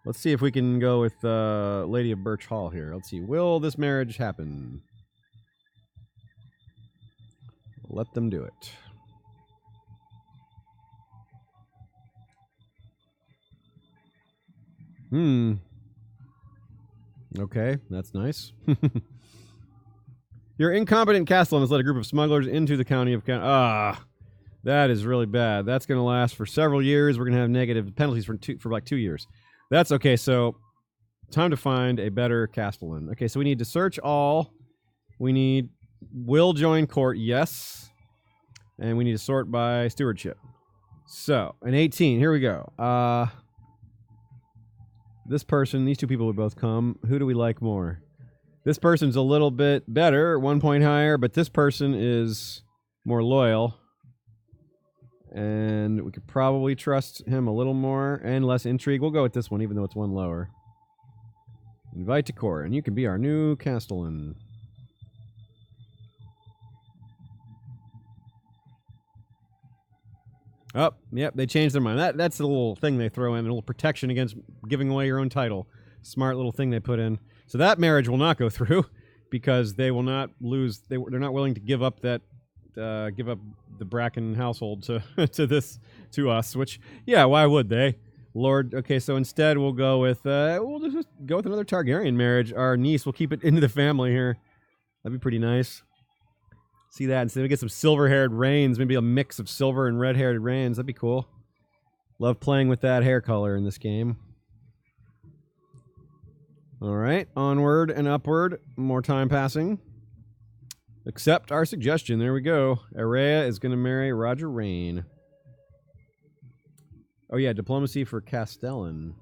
Let's see if we can go with Lady of Birch Hall here. Let's see. Will this marriage happen? Let them do it. Okay, that's nice. Your incompetent castellan has led a group of smugglers into the county of that is really bad. That's going to last for several years. We're going to have negative penalties for like 2 years. That's okay. So, time to find a better castellan. Okay, so we need to search all. We need will join court, yes. And we need to sort by stewardship. So, an 18. Here we go. This person, these two people would both come. Who do we like more? This person's a little bit better, 1 point higher, but this person is more loyal. And we could probably trust him a little more and less intrigue. We'll go with this one, even though it's one lower. Invite to court, and you can be our new castellan. Oh, yep, they changed their mind. That's a little thing they throw in, a little protection against giving away your own title. Smart little thing they put in. So that marriage will not go through because they will not lose. They're not willing to give up that. Give up the Bracken household to us, which, yeah, why would they? Lord, okay, so instead we'll go with we'll just go with another Targaryen marriage. Our niece, we'll keep it into the family here. That'd be pretty nice. See that? Instead we get some silver-haired Reynes, maybe a mix of silver and red-haired Reynes. That'd be cool. Love playing with that hair color in this game. All right, onward and upward. More time passing. Accept our suggestion. There we go. Araya is going to marry Roger Reyne. Oh, yeah, diplomacy for Castellan.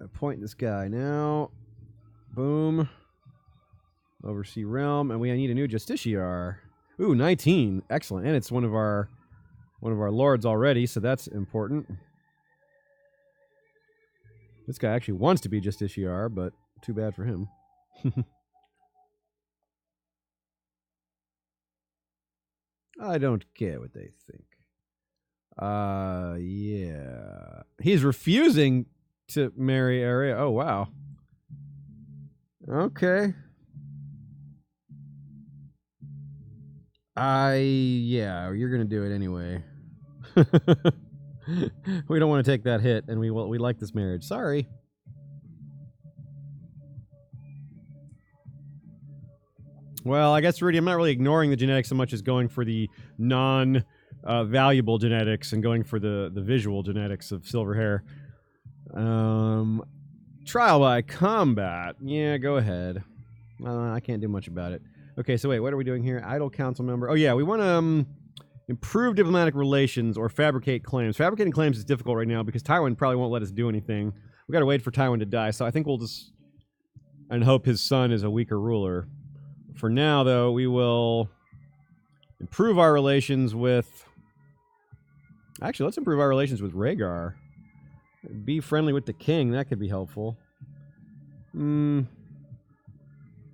Appoint this guy now. Boom. Oversee realm. And we need a new justiciar. Ooh, 19. Excellent. And it's one of our lords already, so that's important. This guy actually wants to be justiciar, but too bad for him. I don't care what they think. Yeah. He's refusing to marry Arya. Oh, wow. Okay. Yeah, you're going to do it anyway. We don't want to take that hit, and we like this marriage. Sorry. Well, I guess, Rudy, I'm not really ignoring the genetics so much as going for the non-valuable genetics and going for the visual genetics of silver hair. Trial by combat. Yeah, go ahead. I can't do much about it. Okay, so wait, what are we doing here? Idle council member. Oh, yeah, we want to improve diplomatic relations or fabricate claims. Fabricating claims is difficult right now because Tywin probably won't let us do anything. We got to wait for Tywin to die, so I think we'll just and hope his son is a weaker ruler. For now, though, we will improve our relations with... Actually, let's improve our relations with Rhaegar. Be friendly with the king. That could be helpful.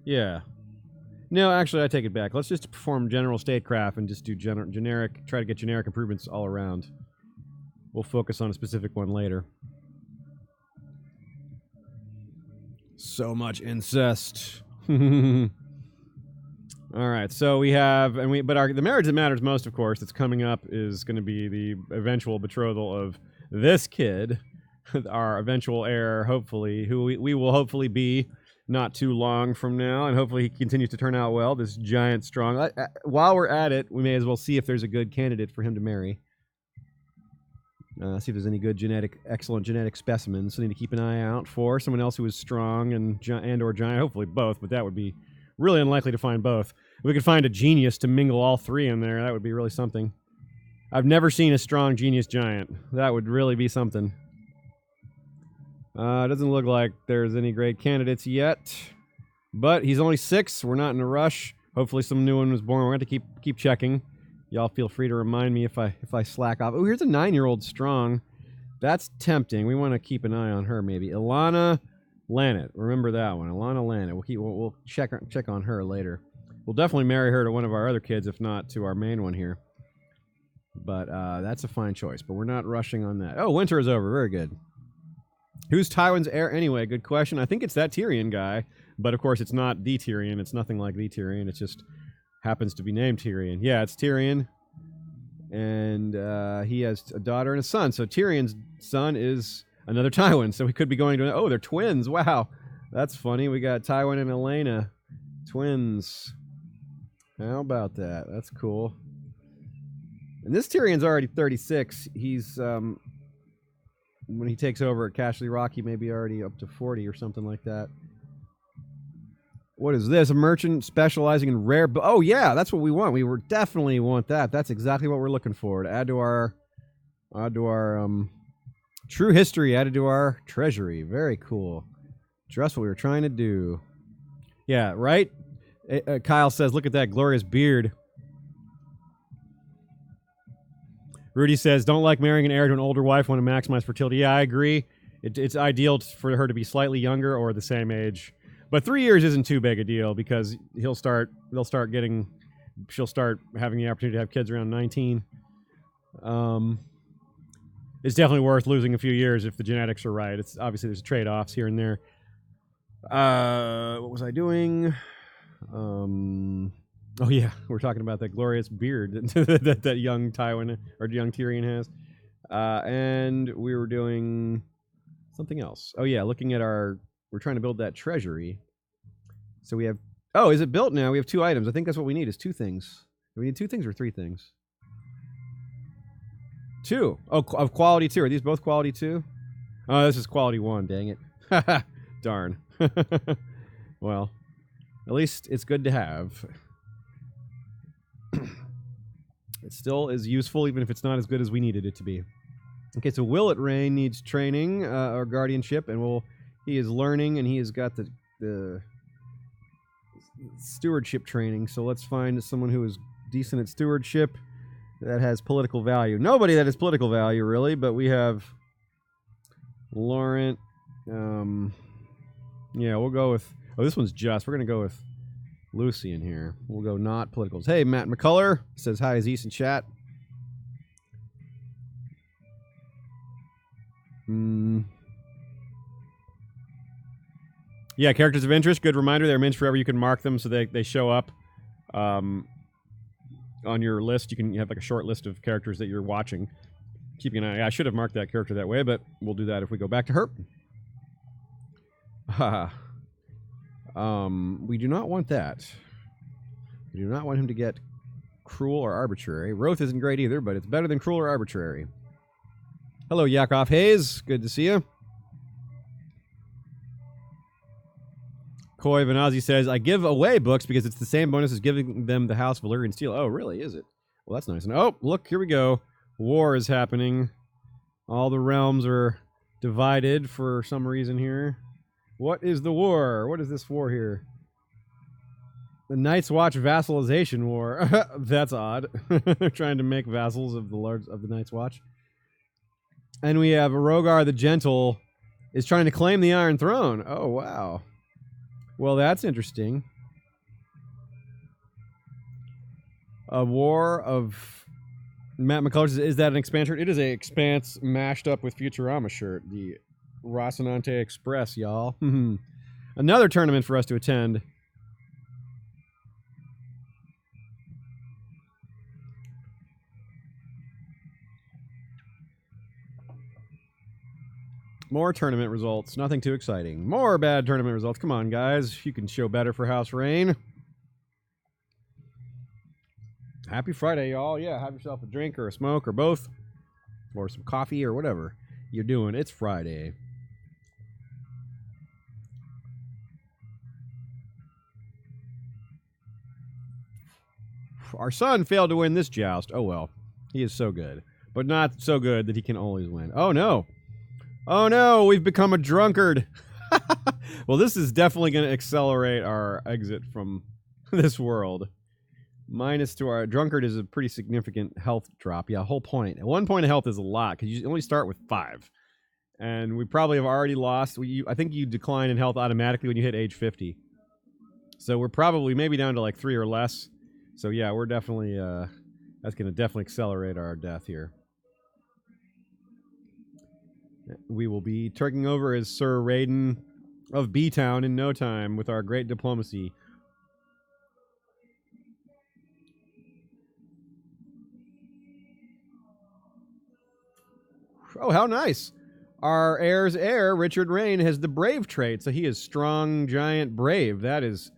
Yeah. No, actually, I take it back. Let's just perform general statecraft and just do generic, try to get generic improvements all around. We'll focus on a specific one later. So much incest. All right, so we have, the marriage that matters most, of course, that's coming up is going to be the eventual betrothal of this kid, our eventual heir, hopefully, who we will hopefully be not too long from now, and hopefully he continues to turn out well, this giant, strong... while we're at it, we may as well see if there's a good candidate for him to marry. See if there's any good excellent genetic specimens. So need to keep an eye out for someone else who is strong and or giant, hopefully both, but that would be really unlikely to find both. If we could find a genius to mingle all three in there, that would be really something. I've never seen a strong genius giant. That would really be something. It doesn't look like there's any great candidates yet. But he's only 6. We're not in a rush. Hopefully some new one was born. We're going to keep checking. Y'all feel free to remind me if I slack off. Oh, here's a 9-year-old strong. That's tempting. We want to keep an eye on her, maybe. Ilana Lannet. Remember that one. Ilana Lannet. We'll check on her later. We'll definitely marry her to one of our other kids, if not to our main one here. But that's a fine choice. But we're not rushing on that. Oh, winter is over. Very good. Who's Tywin's heir anyway? Good question. I think it's that Tyrion guy. But, of course, it's not the Tyrion. It's nothing like the Tyrion. It just happens to be named Tyrion. Yeah, it's Tyrion. And he has a daughter and a son. So Tyrion's son is... another Tywin. So we could be going to... Oh, they're twins. Wow. That's funny. We got Tywin and Elena. Twins. How about that? That's cool. And this Tyrion's already 36. He's... when he takes over at Cashley Rock, he may be already up to 40 or something like that. What is this? A merchant specializing in rare... Oh, yeah, that's what we want. We definitely want that. That's exactly what we're looking for. To add to our true history, added to our treasury. Very cool. Just what we were trying to do. Yeah, right? Kyle says, look at that glorious beard. Rudy says, don't like marrying an heir to an older wife, want to maximize fertility. Yeah, I agree. It's ideal for her to be slightly younger or the same age. But 3 years isn't too big a deal because she'll start having the opportunity to have kids around 19. It's definitely worth losing a few years if the genetics are right. It's obviously there's trade-offs here and there. What was I doing? Oh yeah, we're talking about that glorious beard that young Tywin or young Tyrion has. And we were doing something else. Oh yeah, looking at we're trying to build that treasury. So we have... Oh, is it built now? We have 2 items. I think that's what we need is 2 things. Do we need 2 things or 3 things? 2. Oh, of quality 2. Are these both quality 2? Oh, this is quality 1. Dang it. Darn. Well, at least it's good to have. It still is useful, even if it's not as good as we needed it to be. Okay, so Will at Reyne needs training or guardianship, and he is learning, and he has got the stewardship training. So let's find someone who is decent at stewardship that has political value. Nobody that has political value, really, but we have Laurent. Yeah, we'll go with... Oh, this one's just. We're going to go with Lucy in here. We'll go not politicals. Hey, Matt McCullough says hi as East in chat. Yeah, characters of interest. Good reminder. They're mentioned forever. You can mark them so they show up on your list. You have like a short list of characters that you're watching. Keeping an eye. I should have marked that character that way, but we'll do that if we go back to her. We do not want that. We do not want him to get cruel or arbitrary. Roth isn't great either, but it's better than cruel or arbitrary. Hello, Yakov Hayes. Good to see you. Koi Vanazi says, I give away books because it's the same bonus as giving them the House Valyrian Steel. Oh, really? Is it? Well, that's nice. And oh, look, here we go. War is happening. All the realms are divided for some reason here. What is the war? What is this war here? The Night's Watch vassalization war. That's odd. They're trying to make vassals of the Night's Watch. And we have Rogar the Gentle is trying to claim the Iron Throne. Oh, wow. Well, that's interesting. A war of... Matt McCullers says, is that an expansion? It is an expanse mashed up with Futurama shirt. The Rocinante Express, y'all. Another tournament for us to attend. More tournament results. Nothing too exciting. More bad tournament results. Come on, guys. You can show better for House Reyne. Happy Friday, y'all. Yeah, have yourself a drink or a smoke or both. Or some coffee or whatever you're doing. It's Friday. Our son failed to win this joust. Oh, well. He is so good. But not so good that he can always win. Oh, no. Oh, no. We've become a drunkard. Well, this is definitely going to accelerate our exit from this world. Minus to our... Drunkard is a pretty significant health drop. Yeah, whole point. 1 point of health is a lot, because you only start with 5. And we probably have already lost... I think you decline in health automatically when you hit age 50. So we're probably maybe down to like 3 or less. So yeah, we're definitely... that's going to definitely accelerate our death here. We will be taking over as Sir Reyne of B-Town in no time with our great diplomacy. Oh, how nice. Our heir's heir, Richard Reyne, has the brave trait, so he is strong, giant, brave. That is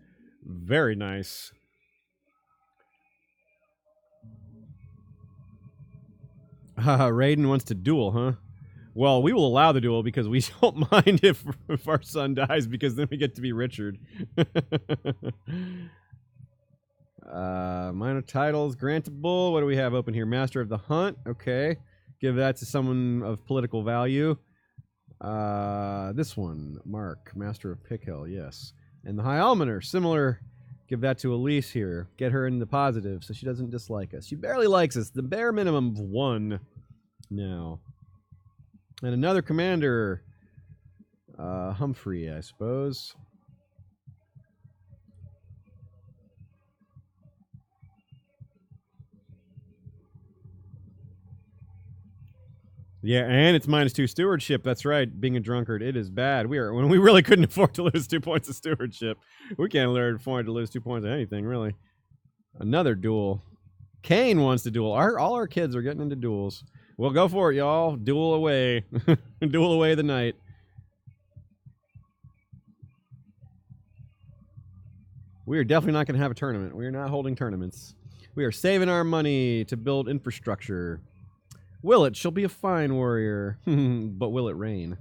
very nice. Haha, Raiden wants to duel, huh? Well, we will allow the duel because we don't mind if our son dies, because then we get to be Richard. Minor titles grantable. What do we have open here? Master of the Hunt. Okay. Give that to someone of political value. This one, Mark, Master of Pickhill, yes. And the High Almoner, similar. Give that to Elise here. Get her in the positive so she doesn't dislike us. She barely likes us. The bare minimum of 1 now. And another commander, Humphrey, I suppose. Yeah, and it's -2 stewardship. That's right. Being a drunkard, it is bad. We really couldn't afford to lose 2 points of stewardship. We can't afford to lose 2 points of anything, really. Another duel. Kane wants to duel. All our kids are getting into duels. Well, go for it, y'all. Duel away. Duel away the night. We are definitely not going to have a tournament. We are not holding tournaments. We are saving our money to build infrastructure. Will it? She'll be a fine warrior. But will it rain?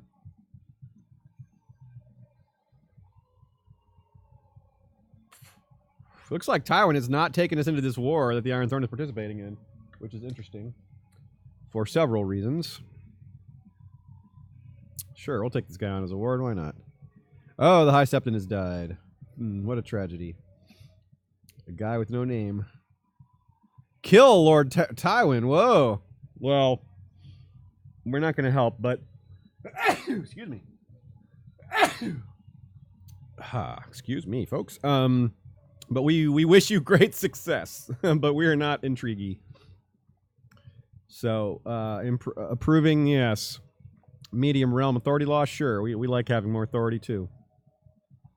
Looks like Tywin is not taking us into this war that the Iron Throne is participating in, which is interesting. For several reasons. Sure, we'll take this guy on as a ward. Why not? Oh, the High Septon has died. What a tragedy. A guy with no name. Kill Lord Tywin. Whoa. Well, we're not going to help, but... excuse me. Excuse me, folks. But we wish you great success. But we are not intriguey. So, approving, yes. Medium realm authority loss, sure. We like having more authority, too.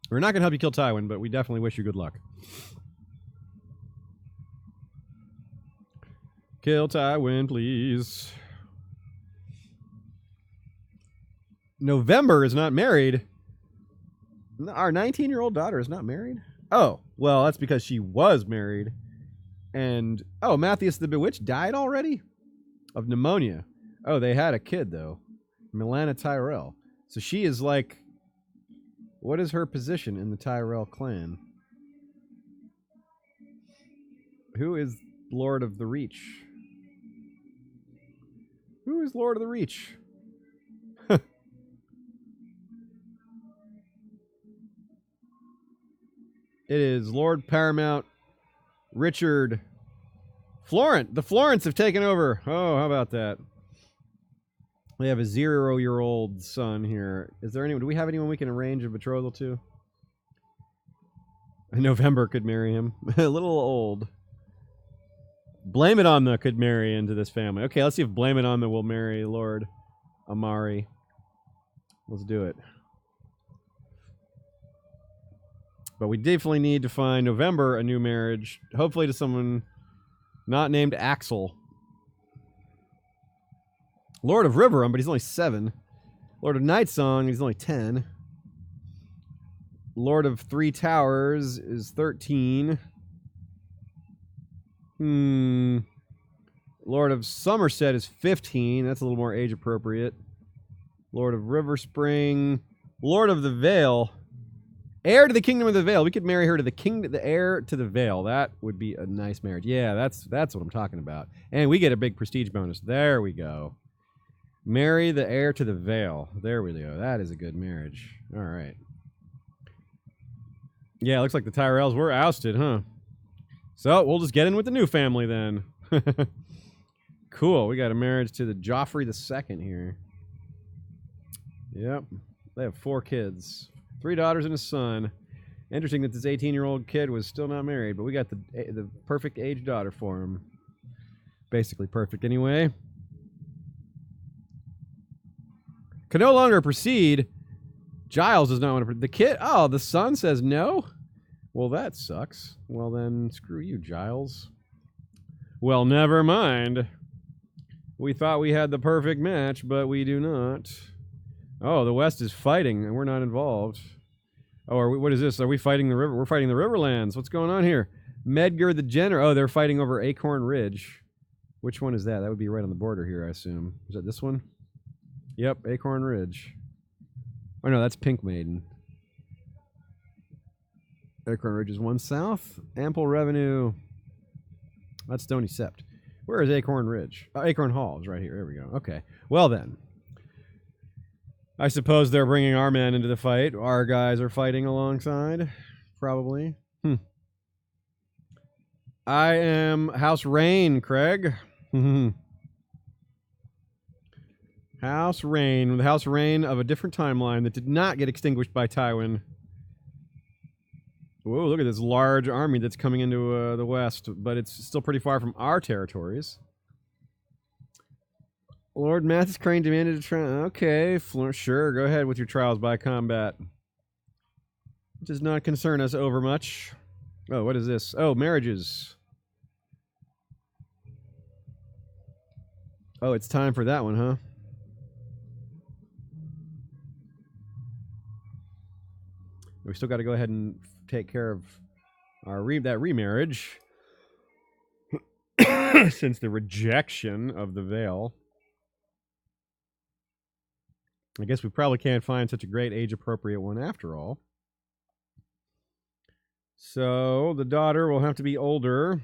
We're not going to help you kill Tywin, but we definitely wish you good luck. Kill Tywin, please. November is not married. Our 19-year-old daughter is not married? Oh, well, that's because she was married. And, oh, Matthias the Bewitched died already? Of pneumonia. Oh, they had a kid, though. Milana Tyrell. So she is like... What is her position in the Tyrell clan? Who is Lord of the Reach? Who is Lord of the Reach? It is Lord Paramount Richard Florent. The Florents have taken over. Oh, how about that? We have a 0-year-old son here. Is there anyone? Do we have anyone we can arrange a betrothal to? November could marry him. A little old. Blame It On The could marry into this family. Okay, let's see if Blame It On The will marry Lord Amari. Let's do it. But we definitely need to find November a new marriage. Hopefully to someone not named Axel. Lord of Riverrun, but he's only 7. Lord of Nightsong, he's only 10. Lord of Three Towers is 13. Lord of Somerset is 15. That's a little more age appropriate. Lord of River Spring. Lord of the Vale. Heir to the Kingdom of the Vale. We could marry her to the heir to the Vale. That would be a nice marriage. Yeah, that's what I'm talking about. And we get a big prestige bonus. There we go. Marry the heir to the Vale. There we go. That is a good marriage. All right. Yeah, looks like the Tyrells were ousted, huh? So, we'll just get in with the new family then. Cool. We got a marriage to the Joffrey II here. Yep. They have 4 kids. 3 daughters and a son. Interesting that this 18-year-old kid was still not married, but we got the perfect age daughter for him. Basically perfect anyway. Can no longer proceed. Giles does not want to... The kid... Oh, the son says no? Well, that sucks. Well, then, screw you, Giles. Well, never mind. We thought we had the perfect match, but we do not. Oh, the West is fighting, and we're not involved. Oh, what is this? Are we fighting the river? We're fighting the Riverlands. What's going on here? Medgar the General. Oh, they're fighting over Acorn Ridge. Which one is that? That would be right on the border here, I assume. Is that this one? Yep, Acorn Ridge. Oh, no, that's Pink Maiden. Acorn Ridge is one south. Ample revenue. That's Stony Sept. Where is Acorn Ridge? Acorn Hall is right here. There we go. Okay. Well, then. I suppose they're bringing our men into the fight. Our guys are fighting alongside. Probably. I am House Reyne, Craig. House Reyne. The House Reyne of a different timeline that did not get extinguished by Tywin. Whoa, look at this large army that's coming into the west, but it's still pretty far from our territories. Lord Mathis Crane demanded a trial. Okay, sure, go ahead with your trials by combat. It does not concern us over much. Oh, what is this? Oh, marriages. Oh, it's time for that one, huh? We still got to go ahead and take care of our that remarriage. Since the rejection of the veil. I guess we probably can't find such a great age-appropriate one after all. So, the daughter will have to be older.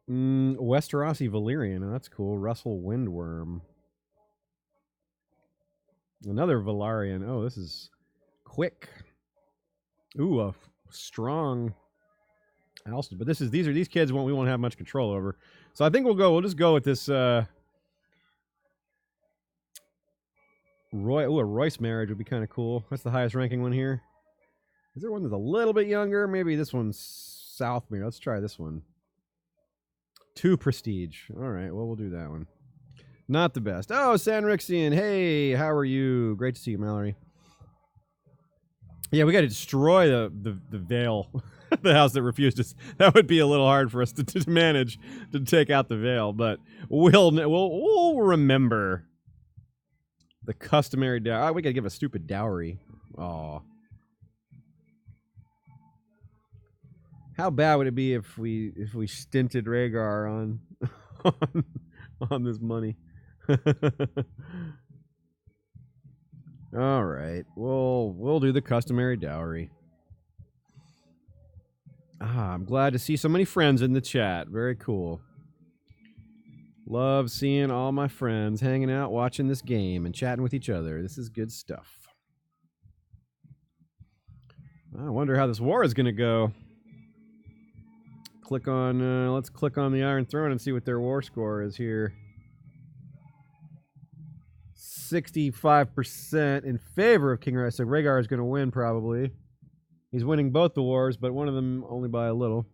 Westerosi Valyrian. Oh, that's cool. Russell Windworm. Another Valyrian. Oh, this is quick. Ooh, a strong Alston. But these kids we won't have much control over. So I think we'll just go with this a Royce marriage would be kind of cool. That's the highest ranking one here. Is there one that's a little bit younger? Maybe this one's Southmere. Let's try this one. 2 prestige. All right, well, we'll do that one. Not the best. Oh, Sanrixian. Hey, how are you? Great to see you, Mallory. Yeah, we got to destroy the Vale. The house that refused us. That would be a little hard for us to manage to take out the Vale, but we'll remember the customary dowry. Oh, we got to give a stupid dowry. Aw. How bad would it be if we stinted Rhaegar on this money? All right, we'll do the customary dowry. I'm glad to see so many friends in the chat. Very cool. Love seeing all my friends hanging out, watching this game, and chatting with each other. This is good stuff. I wonder how this war is going to go. Let's click on the Iron Throne and see what their war score is here. 65% in favor of King Rhaegar. So Rhaegar is going to win, probably. He's winning both the wars, but one of them only by a little.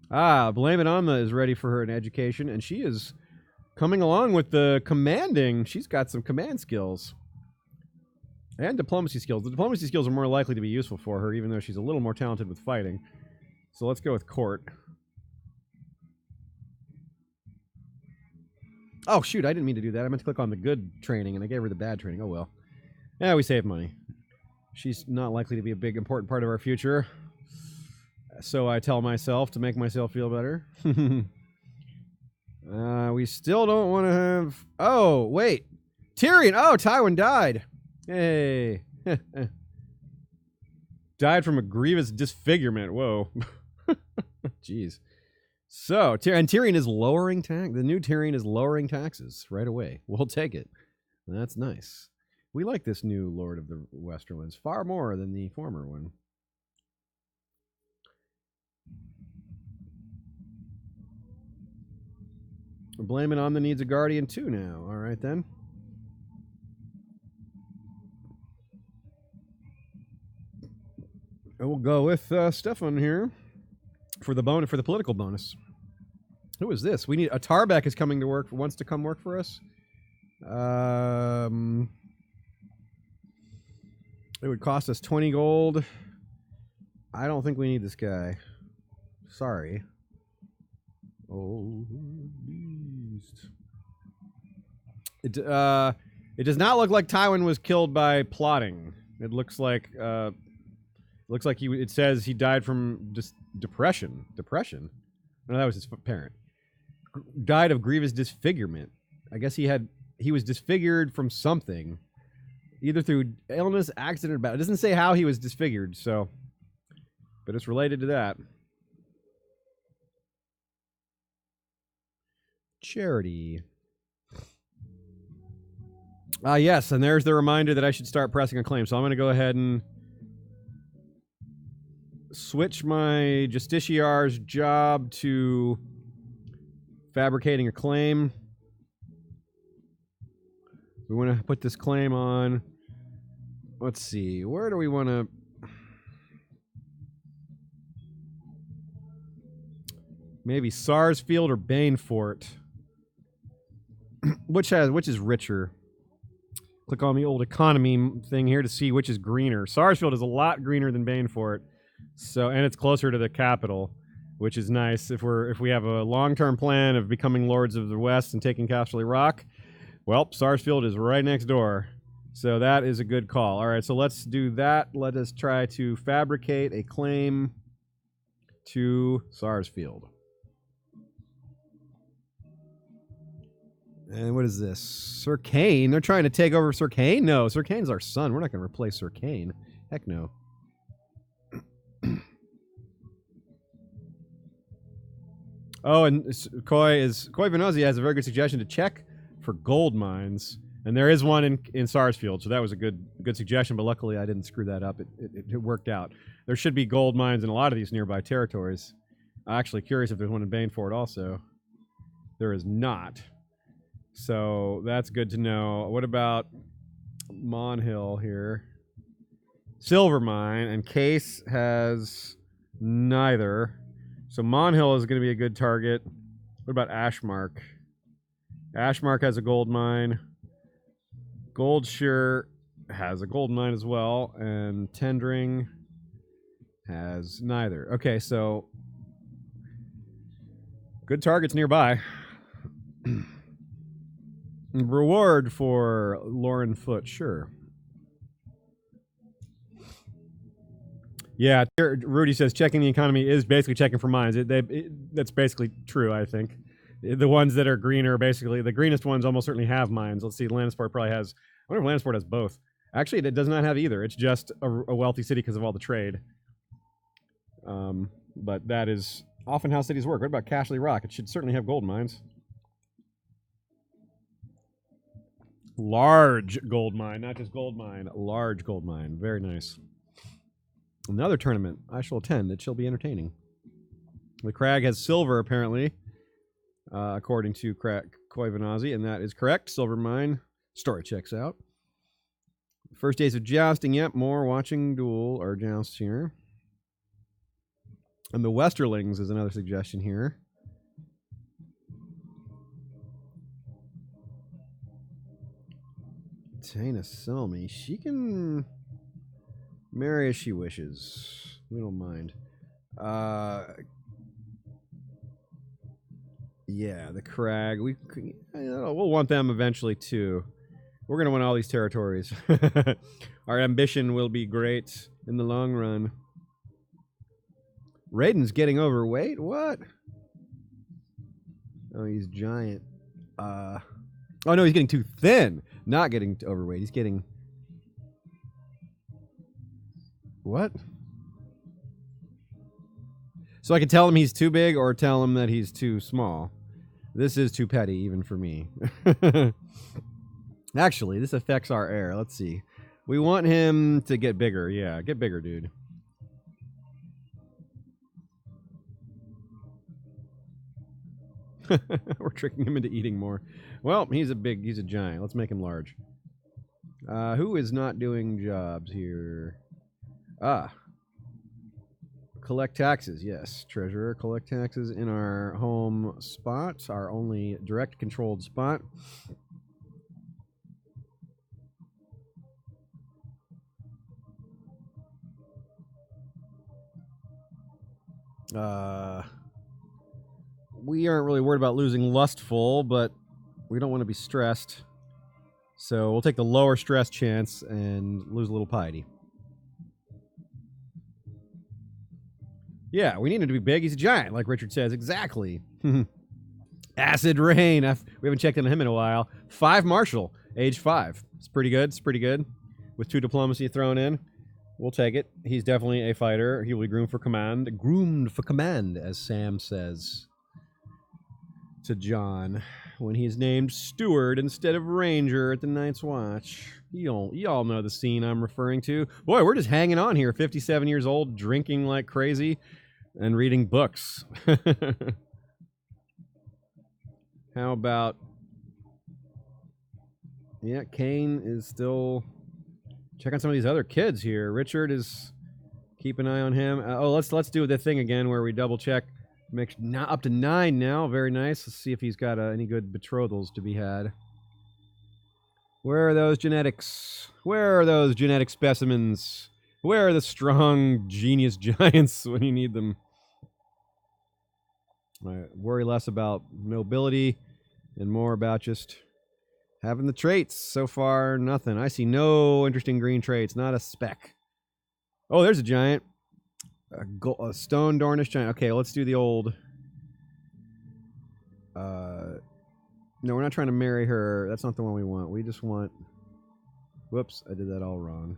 Blame It Anma is ready for her in education, and she is coming along with the commanding. She's got some command skills. And diplomacy skills. The diplomacy skills are more likely to be useful for her, even though she's a little more talented with fighting. So let's go with court. Oh, shoot, I didn't mean to do that. I meant to click on the good training, and I gave her the bad training. Oh, well. Yeah, we saved money. She's not likely to be a big, important part of our future. So I tell myself to make myself feel better. We still don't want to have... Oh, wait. Tyrion! Oh, Tywin died. Hey. Died from a grievous disfigurement. Whoa. Jeez. So, and Tyrion is lowering tax. The new Tyrion is lowering taxes right away. We'll take it. That's nice. We like this new Lord of the Westerlands far more than the former one. We're blaming on the needs of Guardian 2 now. All right, then. And we'll go with Stefan here for the political bonus. Who is this? We need a Tarbeck is coming to work. Wants to come work for us. It would cost us 20 gold. I don't think we need this guy. Sorry. Oh, beast. It does not look like Tywin was killed by plotting. It looks like it says he died from just depression. Depression? No, that was his parent. Died of grievous disfigurement. I guess he was disfigured from something, either through illness, accident, or battle. It doesn't say how he was disfigured, so, but it's related to that. Charity. Yes, and there's the reminder that I should start pressing a claim. So I'm going to go ahead and switch my Justiciar's job to fabricating a claim. We want to put this claim on. Let's see. Where do we want to... Maybe Sarsfield or Banefort. Which is richer? Click on the old economy thing here to see which is greener. Sarsfield is a lot greener than Banefort. So, and it's closer to the capital, which is nice. If we have a long-term plan of becoming Lords of the West and taking Casterly Rock, well, Sarsfield is right next door. So that is a good call. All right, so let's do that. Let us try to fabricate a claim to Sarsfield. And what is this? Sir Kane? They're trying to take over Sir Kane? No, Sir Kane's our son. We're not going to replace Sir Kane. Heck no. Oh, and Koi Venozzi has a very good suggestion to check for gold mines. And there is one in Sarsfield, so that was a good suggestion, but luckily I didn't screw that up. It worked out. There should be gold mines in a lot of these nearby territories. I'm actually curious if there's one in Banefort also. There is not. So that's good to know. What about Monhill here? Silver mine, and Case has neither. So Monhill is going to be a good target. What about Ashmark? Ashmark has a gold mine. Goldshire has a gold mine as well, and Tendring has neither. Okay, so good targets nearby. Reward for Lauren Foote, sure. Yeah, Rudy says checking the economy is basically checking for mines. That's basically true, I think. The ones that are green are basically, the greenest ones almost certainly have mines. Let's see, Lannisport probably has, I wonder if Lannisport has both. Actually, it does not have either. It's just a wealthy city because of all the trade. But that is often how cities work. What about Casterly Rock? It should certainly have gold mines. Large gold mine, not just gold mine. Large gold mine. Very nice. Another tournament I shall attend. It shall be entertaining. The Crag has silver, apparently, according to Koi Venozzi, and that is correct. Silver mine. Story checks out. First days of jousting. Yep, more watching duel or jousts here. And the Westerlings is another suggestion here. Taina Selmy. She can marry as she wishes. We don't mind. Yeah, the Crag. We'll want them eventually too. We're gonna win all these territories. Our ambition will be great in the long run. Raiden's getting overweight. What? Oh, he's giant. Oh no, he's getting too thin. Not getting overweight. He's getting... What? So I can tell him he's too big or tell him that he's too small. This is too petty, even for me. Actually, this affects our heir. Let's see. We want him to get bigger. Yeah, get bigger, dude. We're tricking him into eating more. Well, he's a giant. Let's make him large. Who is not doing jobs here? Collect taxes, yes. Treasurer, collect taxes in our home spot, our only direct controlled spot. We aren't really worried about losing Lustful, but we don't want to be stressed. So we'll take the lower stress chance and lose a little piety. Yeah, we need him to be big. He's a giant, like Richard says. Exactly. Acid Reyne. We haven't checked on him in a while. 5 Marshal, age 5. It's pretty good. It's pretty good. With 2 diplomacy thrown in. We'll take it. He's definitely a fighter. He will be groomed for command. Groomed for command, as Sam says to John when he's named Steward instead of Ranger at the Night's Watch. You all know the scene I'm referring to. Boy, we're just hanging on here. 57 years old, drinking like crazy, and reading books. How about... Yeah, Kane is still... Check on some of these other kids here. Richard is... Keep an eye on him. Let's do the thing again where we double check. Up to 9 now. Very nice. Let's see if he's got any good betrothals to be had. Where are those genetics? Where are those genetic specimens? Where are the strong genius giants when you need them? I worry less about nobility and more about just having the traits. So far, nothing. I see no interesting green traits. Not a speck. Oh, there's a giant. A stone Dornish giant. Okay, let's do the old... No, we're not trying to marry her. That's not the one we want. We just want... Whoops, I did that all wrong.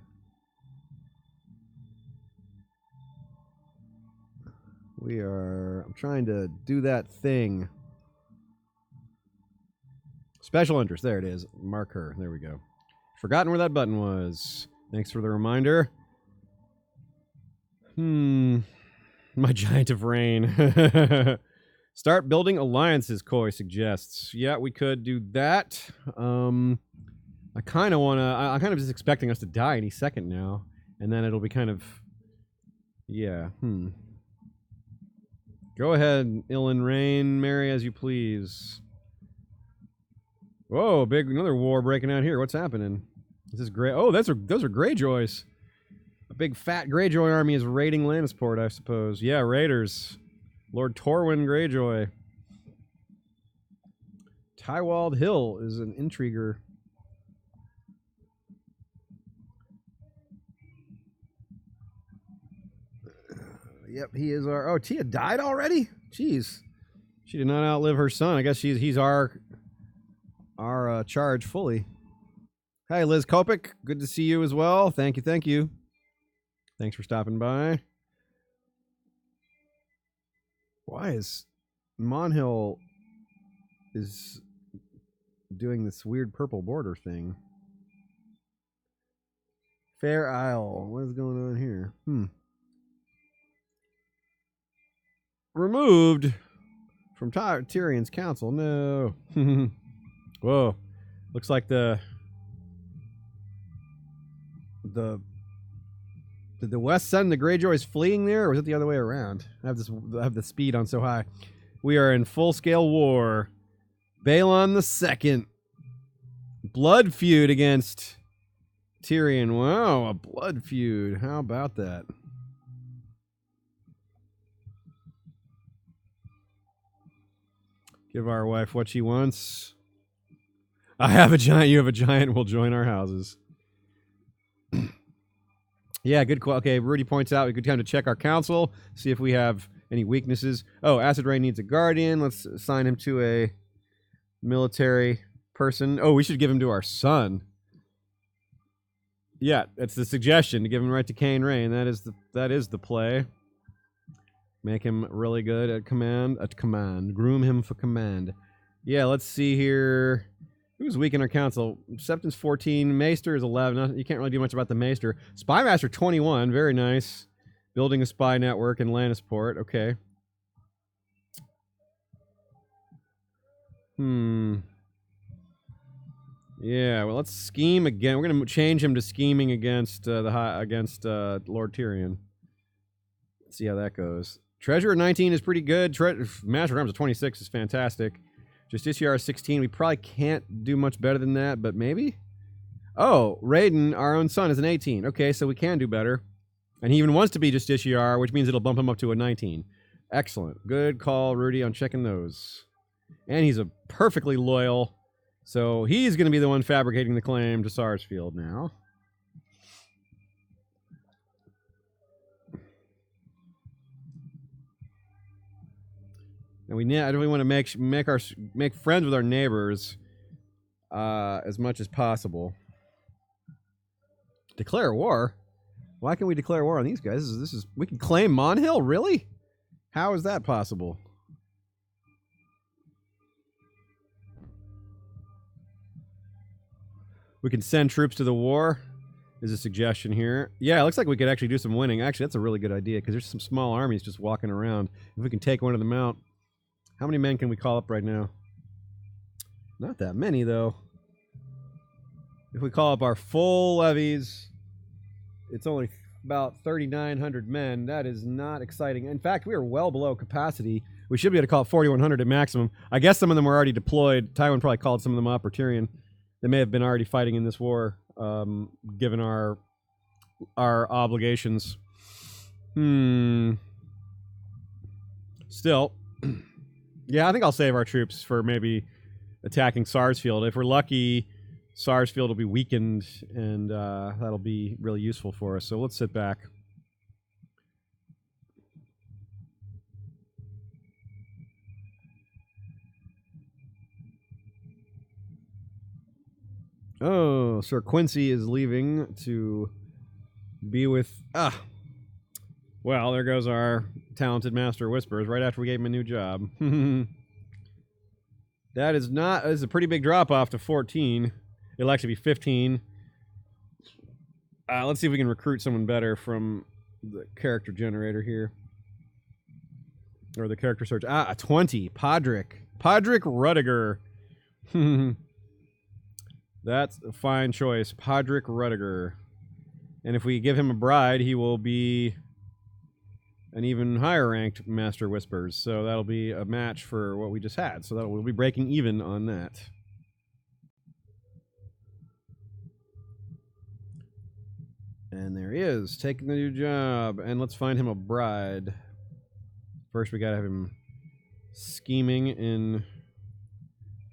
I'm trying to do that thing. Special interest. There it is. Mark her. There we go. Forgotten where that button was. Thanks for the reminder. My Giant of Reyne. Start building alliances, Coy suggests. Yeah, we could do that. I kind of want to... I'm kind of just expecting us to die any second now. And then it'll be kind of... Yeah, Go ahead, Ilan Reyne. Marry as you please. Whoa, another war breaking out here. What's happening? This is great. Oh, those are Greyjoys. A big fat Greyjoy army is raiding Lannisport, I suppose. Yeah, raiders. Lord Torwin Greyjoy. Tywald Hill is an intriguer. Yep, he is our... Oh, Tia died already? Jeez. She did not outlive her son. I guess he's our charge fully. Hey, Liz Kopik. Good to see you as well. Thank you, thank you. Thanks for stopping by. Why is Monhill is doing this weird purple border thing? Fair Isle. What is going on here? Removed from Tyrion's council. No. Whoa. Looks like Did the West send the Greyjoys fleeing there, or was it the other way around? I have the speed on so high. We are in full-scale war. Balon II. Blood feud against Tyrion. Wow, a blood feud. How about that? Give our wife what she wants. I have a giant, you have a giant, we'll join our houses. Yeah, good call. Okay, Rudy points out a good time to check our council, see if we have any weaknesses. Oh, Acid Reyne needs a guardian. Let's assign him to a military person. Oh, we should give him to our son. Yeah, that's the suggestion, to give him right to Cane Reyne. That is the play. Make him really good at command. Groom him for command. Yeah, let's see here. Who's weak in our council? Septon's 14. Maester is 11. You can't really do much about the Maester. Spymaster 21. Very nice. Building a spy network in Lannisport. Okay. Yeah, well, let's scheme again. We're going to change him to scheming against Lord Tyrion. Let's see how that goes. Treasurer 19 is pretty good. Master of Arms at 26 is fantastic. Justiciar 16. We probably can't do much better than that, but maybe? Oh, Reyne, our own son, is an 18. Okay, so we can do better. And he even wants to be Justiciar, which means it'll bump him up to a 19. Excellent. Good call, Rudy, on checking those. And he's a perfectly loyal So he's going to be the one fabricating the claim to Sarsfield now. And we want to make friends with our neighbors as much as possible. Declare war? Why can we declare war on these guys? We can claim Monhill? Really? How is that possible? We can send troops to the war. Is a suggestion here. Yeah, it looks like we could actually do some winning. Actually, that's a really good idea because there's some small armies just walking around. If we can take one of them out. How many men can we call up right now? Not that many, though. If we call up our full levies, it's only about 3,900 men. That is not exciting. In fact, we are well below capacity. We should be able to call it 4,100 at maximum. I guess some of them were already deployed. Tywin probably called some of them up, or Tyrion. They may have been already fighting in this war, given our obligations. Still, yeah, I think I'll save our troops for maybe attacking Sarsfield. If we're lucky, Sarsfield will be weakened, and that'll be really useful for us. So let's sit back. Oh, Sir Quincy is leaving to be with... Well, there goes our talented Master Whispers right after we gave him a new job. That is a pretty big drop-off to 14. It'll actually be 15. Let's see if we can recruit someone better from the character generator here. Or the character search. 20. Podrick Rudiger. That's a fine choice. Podrick Rudiger. And if we give him a bride, he will be an even higher ranked Master Whispers. So that'll be a match for what we just had. So we'll be breaking even on that. And there he is, taking the new job. And let's find him a bride. First, we gotta have him scheming in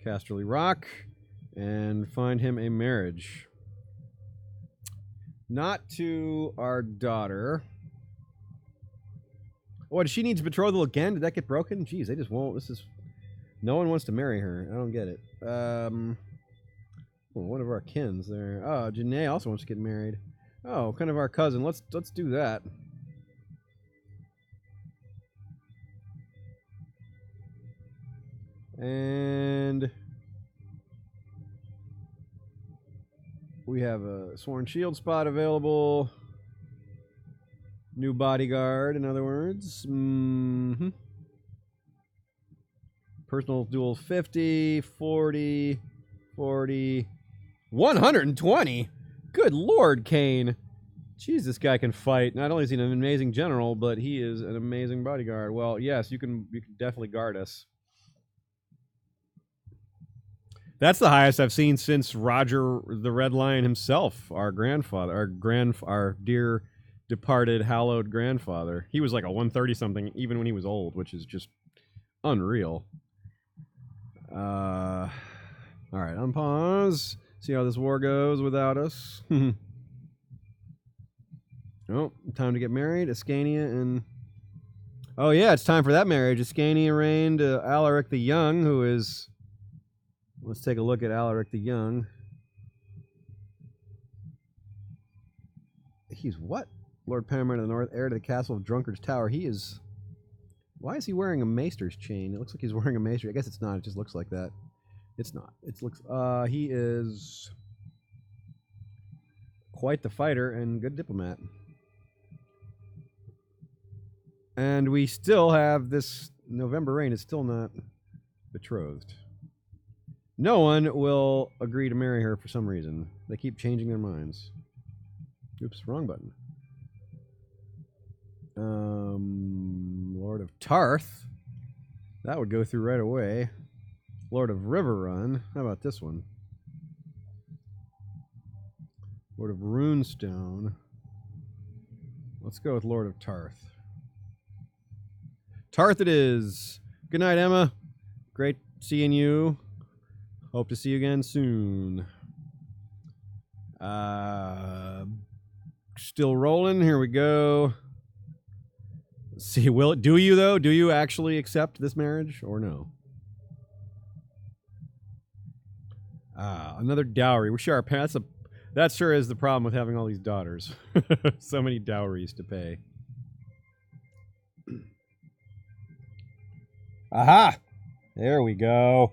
Casterly Rock. And find him a marriage. Not to our daughter. What, she needs betrothal again? Did that get broken? Jeez, they just won't. No one wants to marry her. I don't get it. One of our kins there. Oh, Janae also wants to get married. Oh, kind of our cousin. Let's do that. And we have a Sworn Shield spot available. New bodyguard, in other words. Personal duel 50, 40, 40, 120. Good Lord, Kane. Jeez, this guy can fight. Not only is he an amazing general, but he is an amazing bodyguard. Well, yes, you can definitely guard us. That's the highest I've seen since Roger the Red Lion himself, our grandfather, our dear departed hallowed grandfather. He was like a 130 something even when he was old, which is just unreal. All right, unpause. See how this war goes without us. Oh, time to get married. Ascania and... Oh yeah, it's time for that marriage. Ascania Reyne to Alaric the Young, who is... Let's take a look at Alaric the Young. He's what? Lord Paramount of the North, heir to the castle of Drunkard's Tower. He is... Why is he wearing a maester's chain? It looks like he's wearing a maester. I guess it's not. It just looks like that. It's not. It looks... he is... quite the fighter and good diplomat. And we still have this... November Reyne is still not betrothed. No one will agree to marry her for some reason. They keep changing their minds. Oops, wrong button. Lord of Tarth. That would go through right away. Lord of Riverrun. How about this one? Lord of Runestone. Let's go with Lord of Tarth. Tarth it is. Good night, Emma. Great seeing you. Hope to see you again soon. Still rolling. Here we go. Let's see, do you though? Do you actually accept this marriage or no? Another dowry. We share our parents. That sure is the problem with having all these daughters. So many dowries to pay. Aha! There we go.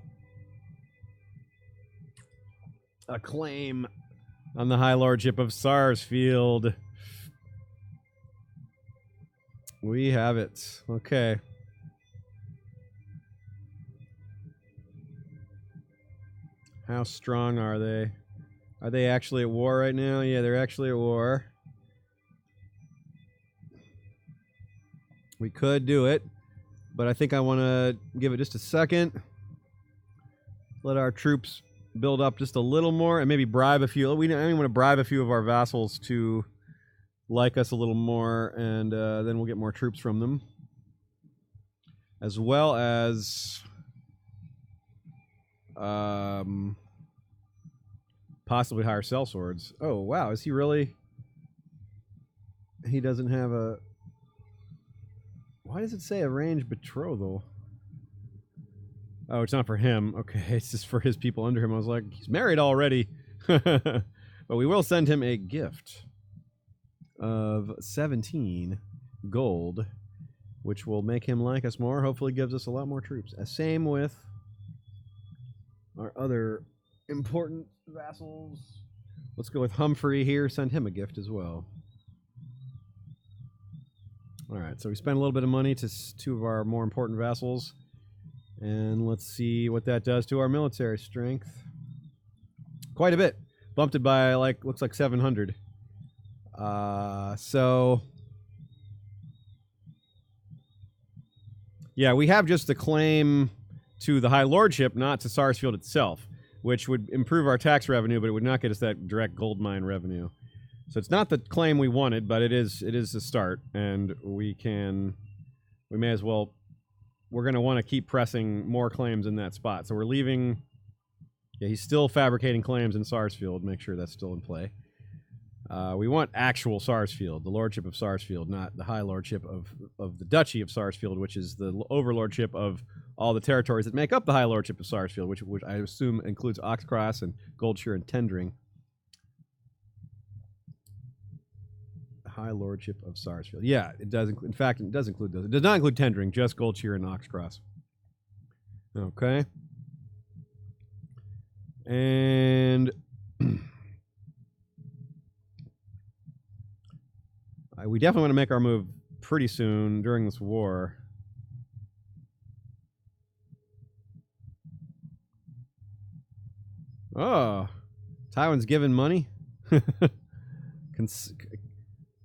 A claim on the High Lordship of Sarsfield. We have it. Okay. How strong are they? Are they actually at war right now? Yeah, they're actually at war. We could do it, but I think I want to give it just a second. Let our troops build up just a little more and maybe bribe a few. I want to bribe a few of our vassals to like us a little more, and then we'll get more troops from them. As well as possibly hire sellswords. Oh, wow. Is he really? He doesn't have a... Why does it say arranged betrothal? Oh, it's not for him. Okay, it's just for his people under him. I was like, he's married already. But we will send him a gift of 17 gold, which will make him like us more. Hopefully gives us a lot more troops. Same with our other important vassals. Let's go with Humphrey here. Send him a gift as well. All right, so we spent a little bit of money to two of our more important vassals. And let's see what that does to our military strength. Quite a bit. Bumped it by, like, looks like 700. So... yeah, we have just the claim to the High Lordship, not to Sarsfield itself, which would improve our tax revenue, but it would not get us that direct gold mine revenue. So it's not the claim we wanted, but it is a start, and we may as well... We're going to want to keep pressing more claims in that spot. So we're leaving... Yeah, he's still fabricating claims in Sarsfield. Make sure that's still in play. We want actual Sarsfield, the Lordship of Sarsfield, not the High Lordship of the Duchy of Sarsfield, which is the overlordship of all the territories that make up the High Lordship of Sarsfield, which I assume includes Oxcross and Goldshire and Tendring. High Lordship of Sarsfield. Yeah, it does. In fact, it does include those. It does not include Tendring, just Goldshire and Oxcross. Okay. And we definitely want to make our move pretty soon during this war. Oh, Tywin's giving money.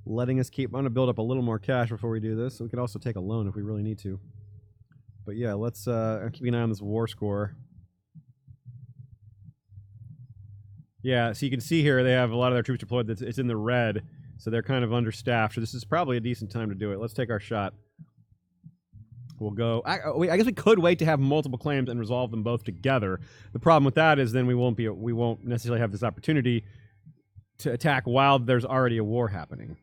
Letting us keep... I'm going to build up a little more cash before we do this. So we could also take a loan if we really need to. But yeah, let's keep an eye on this war score. Yeah, so you can see here they have a lot of their troops deployed. It's in the red, so they're kind of understaffed. So this is probably a decent time to do it. Let's take our shot. We'll go... I guess we could wait to have multiple claims and resolve them both together. The problem with that is then we won't necessarily have this opportunity to attack while there's already a war happening.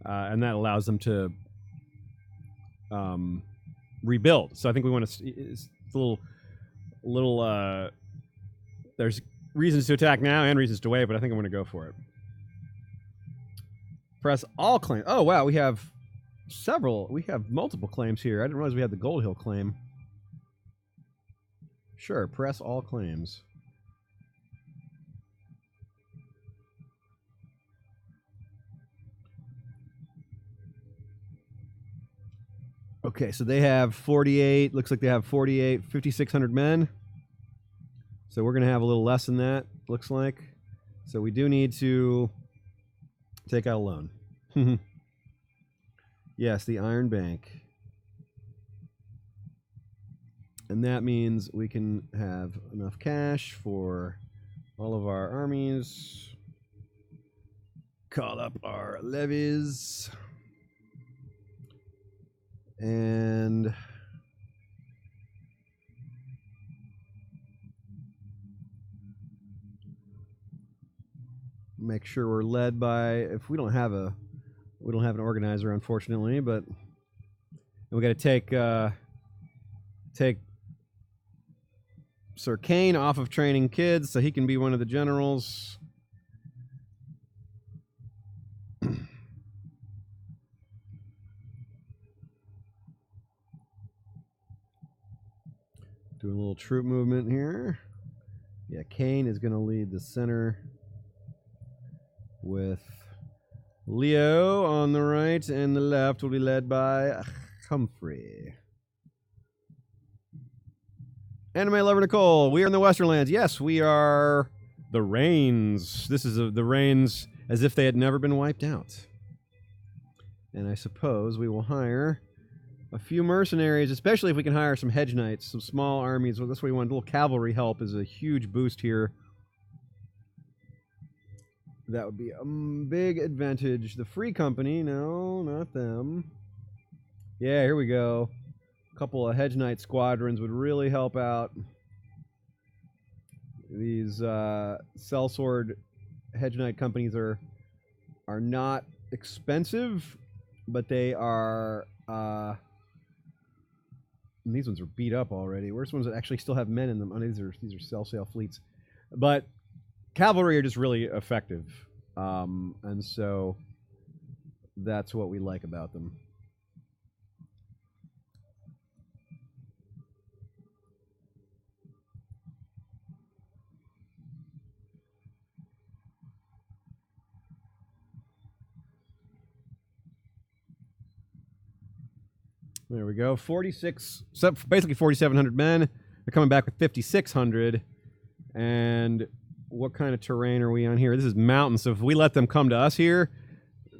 And that allows them to rebuild. So I think we want to... It's a little there's reasons to attack now and reasons to wait, but I think I'm going to go for it. Press all claims. Oh, wow, we have several. We have multiple claims here. I didn't realize we had the Gold Hill claim. Sure, press all claims. Okay, so they have 48. Looks like they have 48, 5,600 men. So we're going to have a little less than that, looks like. So we do need to take out a loan. Yes, the Iron Bank. And that means we can have enough cash for all of our armies. Call up our levies. And sure we're led by. If we don't have an organizer, unfortunately, but we got to take Sir Kane off of training kids so he can be one of the generals. Doing a little troop movement here. Yeah, Kane is going to lead the center with Leo on the right, and the left will be led by Humphrey. Anime lover Nicole, we are in the Western Lands. Yes, we are the Reynes. This is the Reynes as if they had never been wiped out. And I suppose we will hire a few mercenaries, especially if we can hire some hedge knights, some small armies. Well, that's what we want. A little cavalry help is a huge boost here. That would be a big advantage. The Free Company, no, not them. Yeah, here we go. A couple of hedge knight squadrons would really help out. These sellsword hedge knight companies are not expensive, but they are. And these ones are beat up already. Where's the ones that actually still have men in them? Oh, these are sail fleets. But cavalry are just really effective. And so that's what we like about them. There we go. 46, basically 4,700 men. They're coming back with 5,600. And what kind of terrain are we on here? This is mountains. So if we let them come to us here,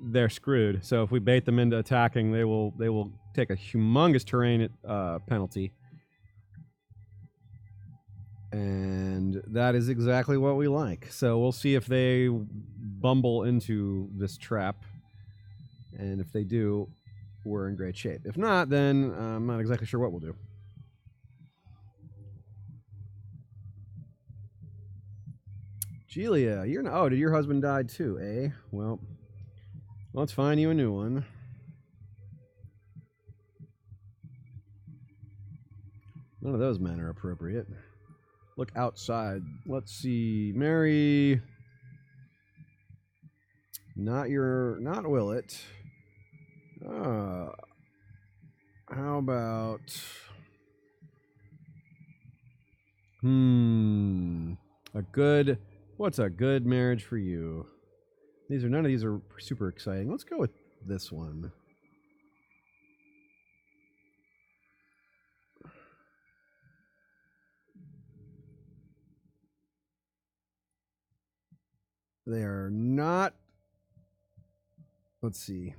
they're screwed. So if we bait them into attacking, they will take a humongous terrain penalty. And that is exactly what we like. So we'll see if they bumble into this trap. And if they do, we're in great shape. If not, then I'm not exactly sure what we'll do. Julia, you're not. Oh, did your husband died too, eh? Well, let's find you a new one. None of those men are appropriate. Look outside. Let's see. Mary. Not Willett. How about what's a good marriage for you? None of these are super exciting. Let's go with this one. They are not, let's see.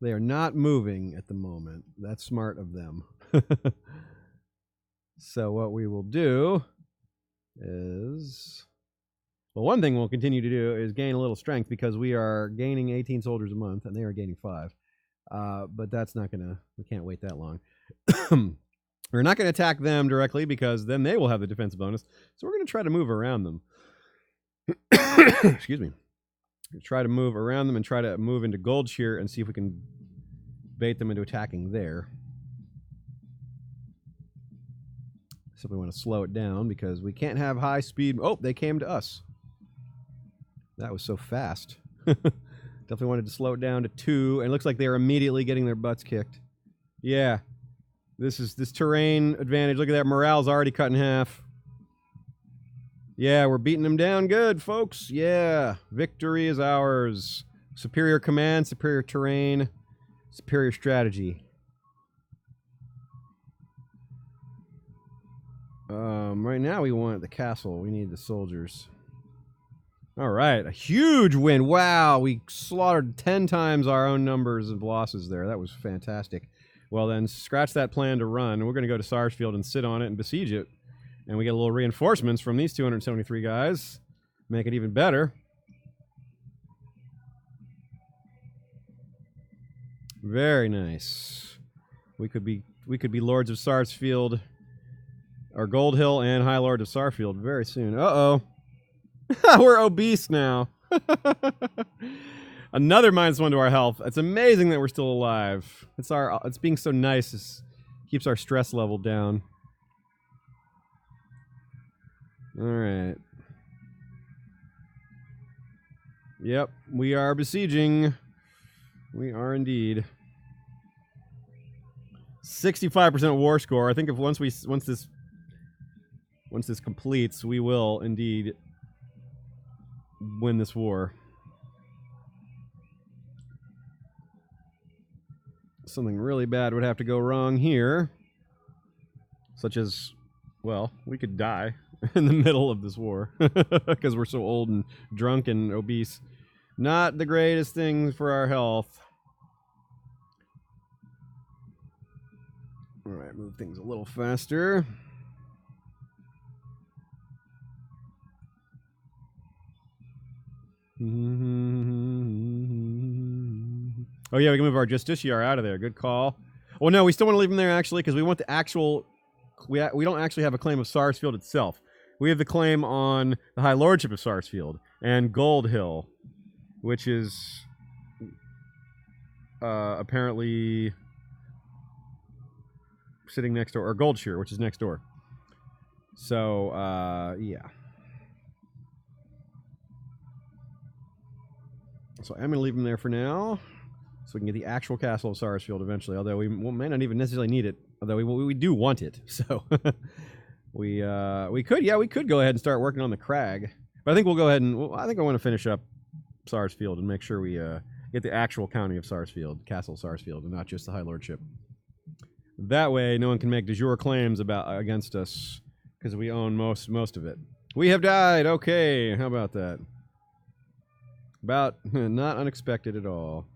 They are not moving at the moment. That's smart of them. So what we will do is, well, one thing we'll continue to do is gain a little strength because we are gaining 18 soldiers a month and they are gaining 5. But that's not going to, we can't wait that long. We're not going to attack them directly because then they will have the defensive bonus. So we're going to try to move around them. Excuse me. Try to move around them and try to move into Goldshear and see if we can bait them into attacking there. Simply want to slow it down because we can't have high speed. Oh, they came to us. That was so fast. Definitely wanted to slow it down to 2, and it looks like they're immediately getting their butts kicked. Yeah. This terrain advantage. Look at that. Morale's already cut in half. Yeah, we're beating them down good, folks. Yeah. Victory is ours. Superior command, superior terrain, superior strategy. Right now we want the castle. We need the soldiers. All right. A huge win. Wow. We slaughtered 10 times our own numbers of losses there. That was fantastic. Well, then scratch that plan to run. We're going to go to Sarsfield and sit on it and besiege it. And we get a little reinforcements from these 273 guys. Make it even better. Very nice. We could be Lords of Sarsfield, or Gold Hill and High Lord of Sarsfield very soon. Uh-oh. We're obese now. Another -1 to our health. It's amazing that we're still alive. It's being so nice. It keeps our stress level down. All right. Yep, we are besieging. We are indeed. 65% war score. I think if once this completes, we will indeed win this war. Something really bad would have to go wrong here. Such as, well, we could die in the middle of this war because we're so old and drunk and obese. Not the greatest thing for our health. All right, move things a little faster. Oh yeah, we can move our Justiciar out of there. Good call. Well, no, we still want to leave him there actually because we want the actual. We don't actually have a claim of Sarsfield itself. We have the claim on the High Lordship of Sarsfield and Gold Hill, which is apparently sitting next door, or Goldshire, which is next door. So yeah. So I'm going to leave him there for now, so we can get the actual castle of Sarsfield eventually, although we may not even necessarily need it, although we do want it, so we could go ahead and start working on the crag, but I think we'll go ahead and, I think I want to finish up Sarsfield and make sure we get the actual county of Sarsfield, Castle Sarsfield, and not just the High Lordship. That way, no one can make de jure claims against us, because we own most of it. We have died! Okay, how about that? About not unexpected at all.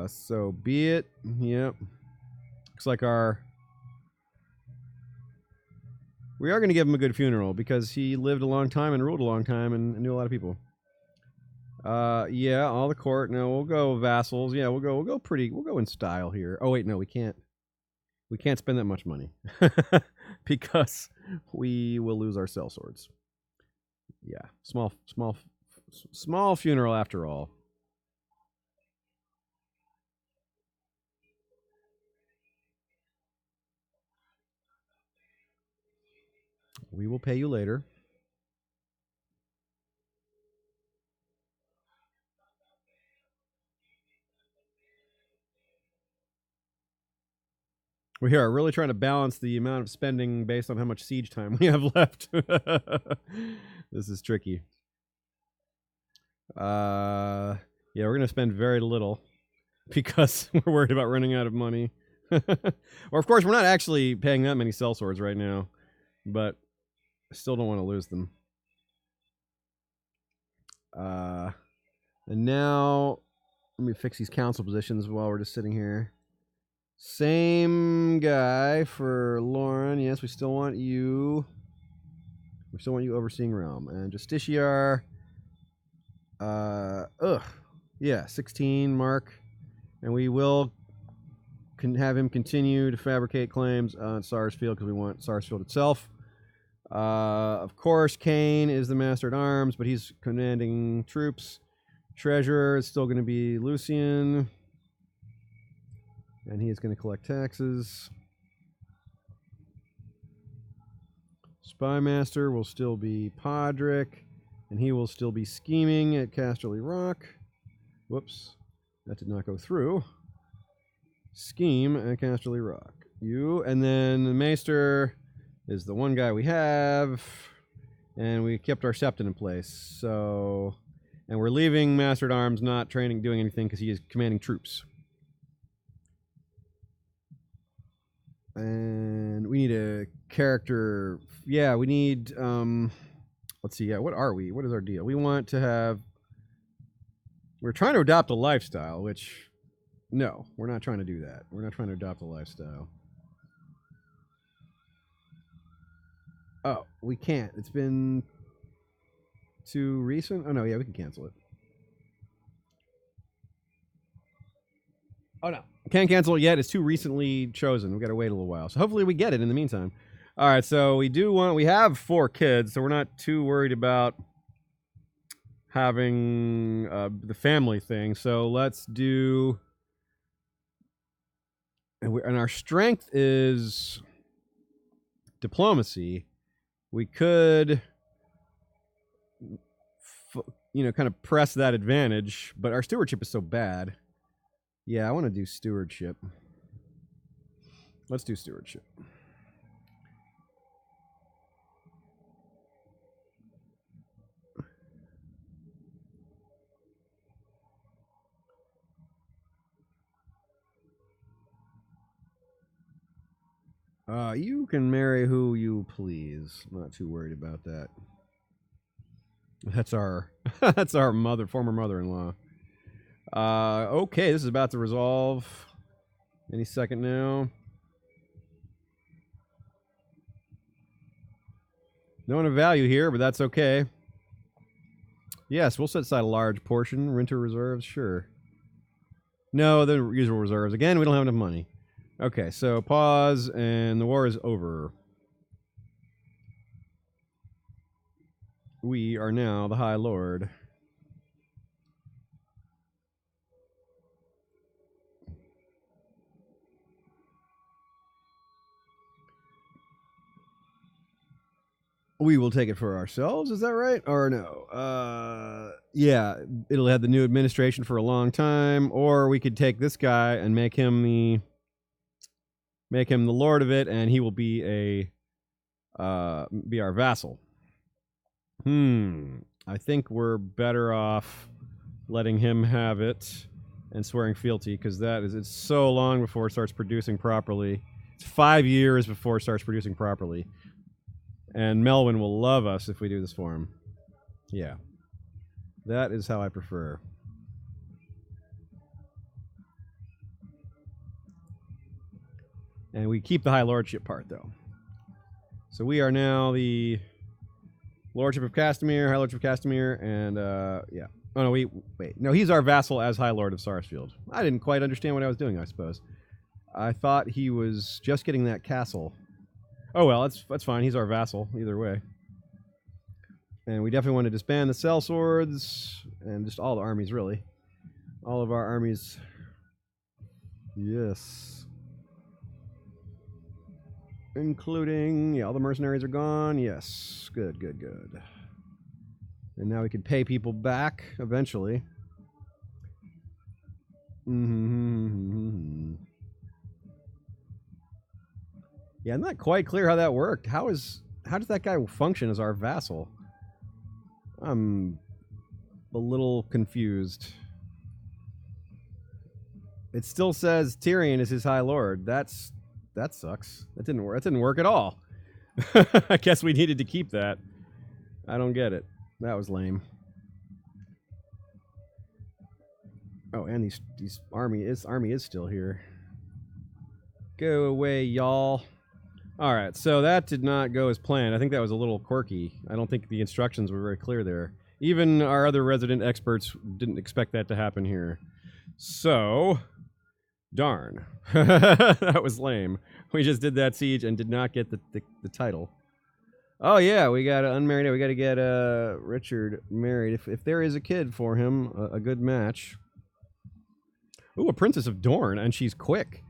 So be it. Yep. Looks like we are going to give him a good funeral because he lived a long time and ruled a long time and knew a lot of people. Yeah, all the court. No, we'll go vassals. Yeah, we'll go in style here. Oh wait, no, we can't. We can't spend that much money because we will lose our sellswords. Yeah, small funeral after all. We will pay you later. We are really trying to balance the amount of spending based on how much siege time we have left. This is tricky. Yeah, we're going to spend very little because we're worried about running out of money. Or, of course, we're not actually paying that many sellswords right now, but I still don't want to lose them. And now, let me fix these council positions while we're just sitting here. Same guy for Lauren. Yes, we still want you. We still want you overseeing realm. And Justiciar. Yeah, 16 mark. And we will have him continue to fabricate claims on Sarsfield because we want Sarsfield itself. Of course, Kane is the master at arms, but he's commanding troops. Treasurer is still going to be Lucian. And he is going to collect taxes. Spy Master will still be Podrick. And he will still be scheming at Casterly Rock. Whoops. That did not go through. Scheme at Casterly Rock. You. And then the Maester is the one guy we have. And we kept our Septon in place. So... And we're leaving Master at Arms not training, doing anything because he is commanding troops. And we need a character. Yeah, we need, let's see. Yeah, what are we? What is our deal? We want to have, we're trying to adopt a lifestyle, which, no, we're not trying to do that. We're not trying to adopt a lifestyle. Oh, we can't. It's been too recent. Oh, no, yeah, we can cancel it. Oh, no. Can't cancel it yet. It's too recently chosen. We've got to wait a little while. So hopefully we get it in the meantime. All right, so we have 4 kids, so we're not too worried about having the family thing. So let's do, and our strength is diplomacy. We could, kind of press that advantage, but our stewardship is so bad. Yeah, I want to do stewardship. Let's do stewardship. You can marry who you please. I'm not too worried about that. That's our that's our former mother-in-law. Okay, this is about to resolve any second now. No one of value here, but that's okay. Yes, we'll set aside a large portion. Winter reserves, sure. No, the usual reserves. Again, we don't have enough money. Okay, so pause, and the war is over. We are now the High Lord. We will take it for ourselves, is that right? Or no? Yeah, it'll have the new administration for a long time, or we could take this guy and make him the lord of it, and he will be our vassal. I think we're better off letting him have it and swearing fealty, because it's so long before it starts producing properly. It's 5 years before it starts producing properly. And Melwyn will love us if we do this for him. Yeah. That is how I prefer. And we keep the High Lordship part, though. So we are now the Lordship of Castamere, High Lordship of Castamere, and, yeah. Oh, no, wait. No, he's our vassal as High Lord of Sarsfield. I didn't quite understand what I was doing, I suppose. I thought he was just getting that castle. Oh, well, that's fine. He's our vassal, either way. And we definitely want to disband the sellswords, and just all the armies, really. All of our armies. Yes. Including, yeah, all the mercenaries are gone. Yes. Good. And now we can pay people back, eventually. Yeah, I'm not quite clear how that worked. How does that guy function as our vassal? I'm a little confused. It still says Tyrion is his High Lord. That sucks. That didn't work. That didn't work at all. I guess we needed to keep that. I don't get it. That was lame. Oh, and these army is still here. Go away, y'all. All right, so that did not go as planned. I think that was a little quirky. I don't think the instructions were very clear there. Even our other resident experts didn't expect that to happen here. So, darn. That was lame. We just did that siege and did not get the title. Oh, yeah, we got to unmarried. We got to get Richard married. If there is a kid for him, a good match. Ooh, a Princess of Dorne, and she's quick.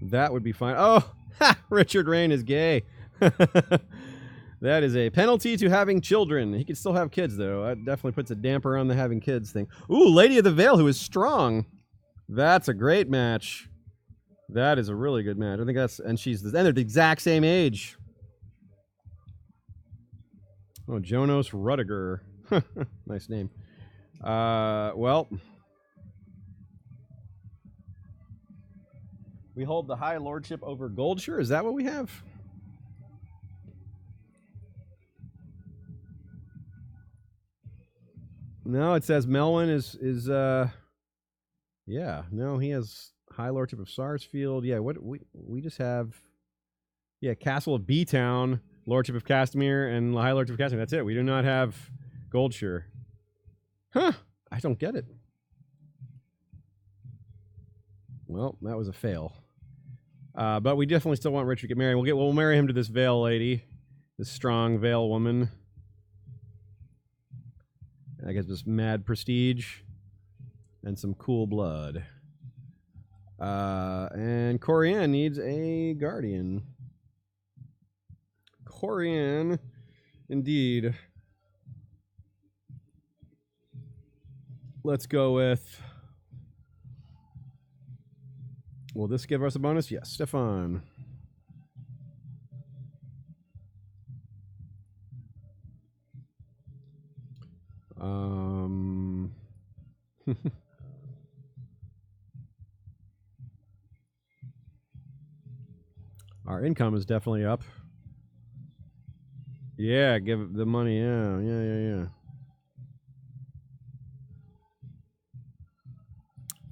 That would be fine. Oh, ha! Richard Reyne is gay. That is a penalty to having children. He can still have kids, though. That definitely puts a damper on the having kids thing. Ooh, Lady of the Vale, who is strong. That's a great match. That is a really good match. I think that's... And they're the exact same age. Oh, Jonas Rudiger. Nice name. Well... We hold the High Lordship over Goldshire? Is that what we have? No, it says Melwyn is yeah, no, he has High Lordship of Sarsfield. Yeah, what we just have, yeah, Castle of B-Town, Lordship of Castamere, and High Lordship of Castamere. That's it. We do not have Goldshire. Huh, I don't get it. Well, that was a fail. But we definitely still want Richard to get married. We'll marry him to this Vale lady, this strong Vale woman. I guess this mad prestige and some cool blood. And Corianne needs a guardian. Corianne, indeed. Let's go with... Will this give us a bonus? Yes, Stefan. Our income is definitely up. Yeah, give the money. Yeah.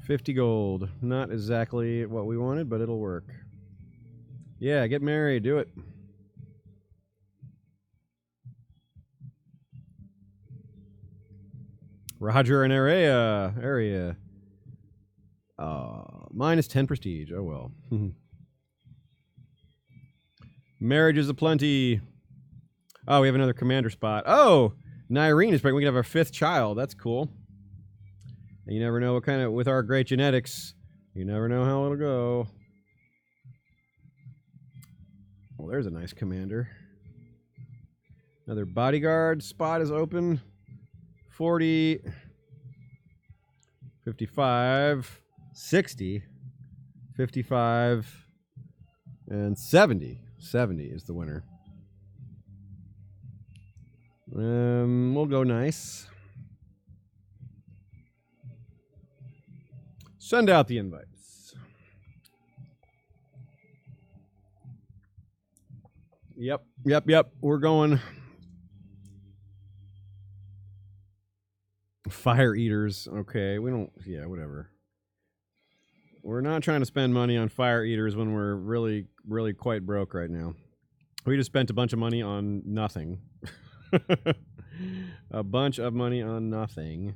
50 gold. Not exactly what we wanted, but it'll work. Yeah, get married. Do it. Roger and area. Minus 10 prestige. Oh well. Marriages aplenty. Oh, we have another commander spot. Oh, Nyreen is pregnant. We can have our 5th child. That's cool. And you never know what kind of, with our great genetics, you never know how it'll go. Well, there's a nice commander. Another bodyguard spot is open. 40, 55, 60, 55, and 70. 70 is the winner. We'll go nice. Send out the invites. Yep. We're going. Fire eaters. Okay, we don't... Yeah, whatever. We're not trying to spend money on fire eaters when we're really, really quite broke right now. We just spent a bunch of money on nothing. A bunch of money on nothing.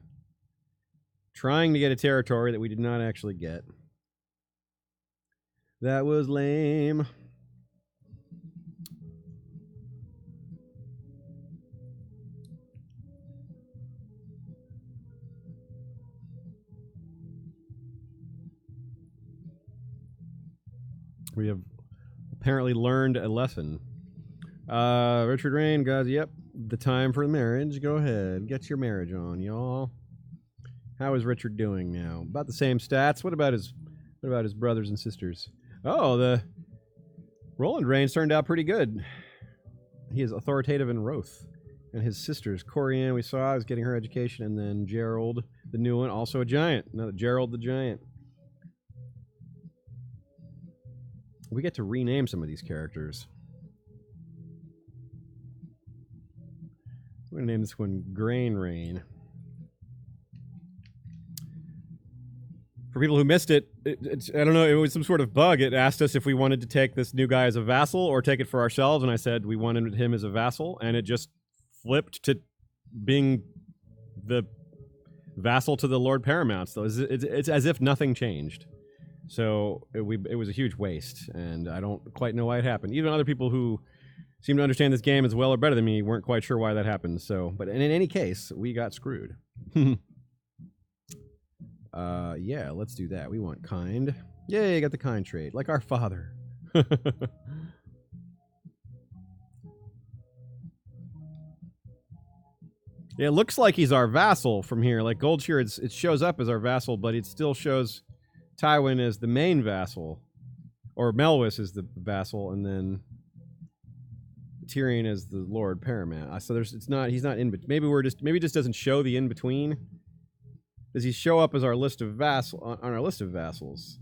Trying to get a territory that we did not actually get. That was lame. We have apparently learned a lesson. Richard Reyne, guys, yep. The time for the marriage. Go ahead. Get your marriage on, y'all. How is Richard doing now? About the same stats. What about his brothers and sisters? Oh, the Roland Reyne's turned out pretty good. He is authoritative in Roth. And his sisters, Corianne, we saw, is getting her education, and then Gerald, the new one, also a giant. Another Gerald the Giant. We get to rename some of these characters. I'm going to name this one Grain Rain. For people who missed it, I don't know, it was some sort of bug. It asked us if we wanted to take this new guy as a vassal or take it for ourselves, and I said we wanted him as a vassal, and it just flipped to being the vassal to the Lord Paramount. So it's as if nothing changed. So it was a huge waste, and I don't quite know why it happened. Even other people who seem to understand this game as well or better than me weren't quite sure why that happened. So, but in any case, we got screwed. Yeah, let's do that. We want kind. Yay, got the kind trait, like our father. Yeah, it looks like he's our vassal from here. Like Goldshire, it shows up as our vassal, but it still shows Tywin as the main vassal, or Melwis is the vassal, and then Tyrion is the Lord Paramount. So he's not in. Maybe it just doesn't show the in between. Does he show up as our list of on our list of vassals?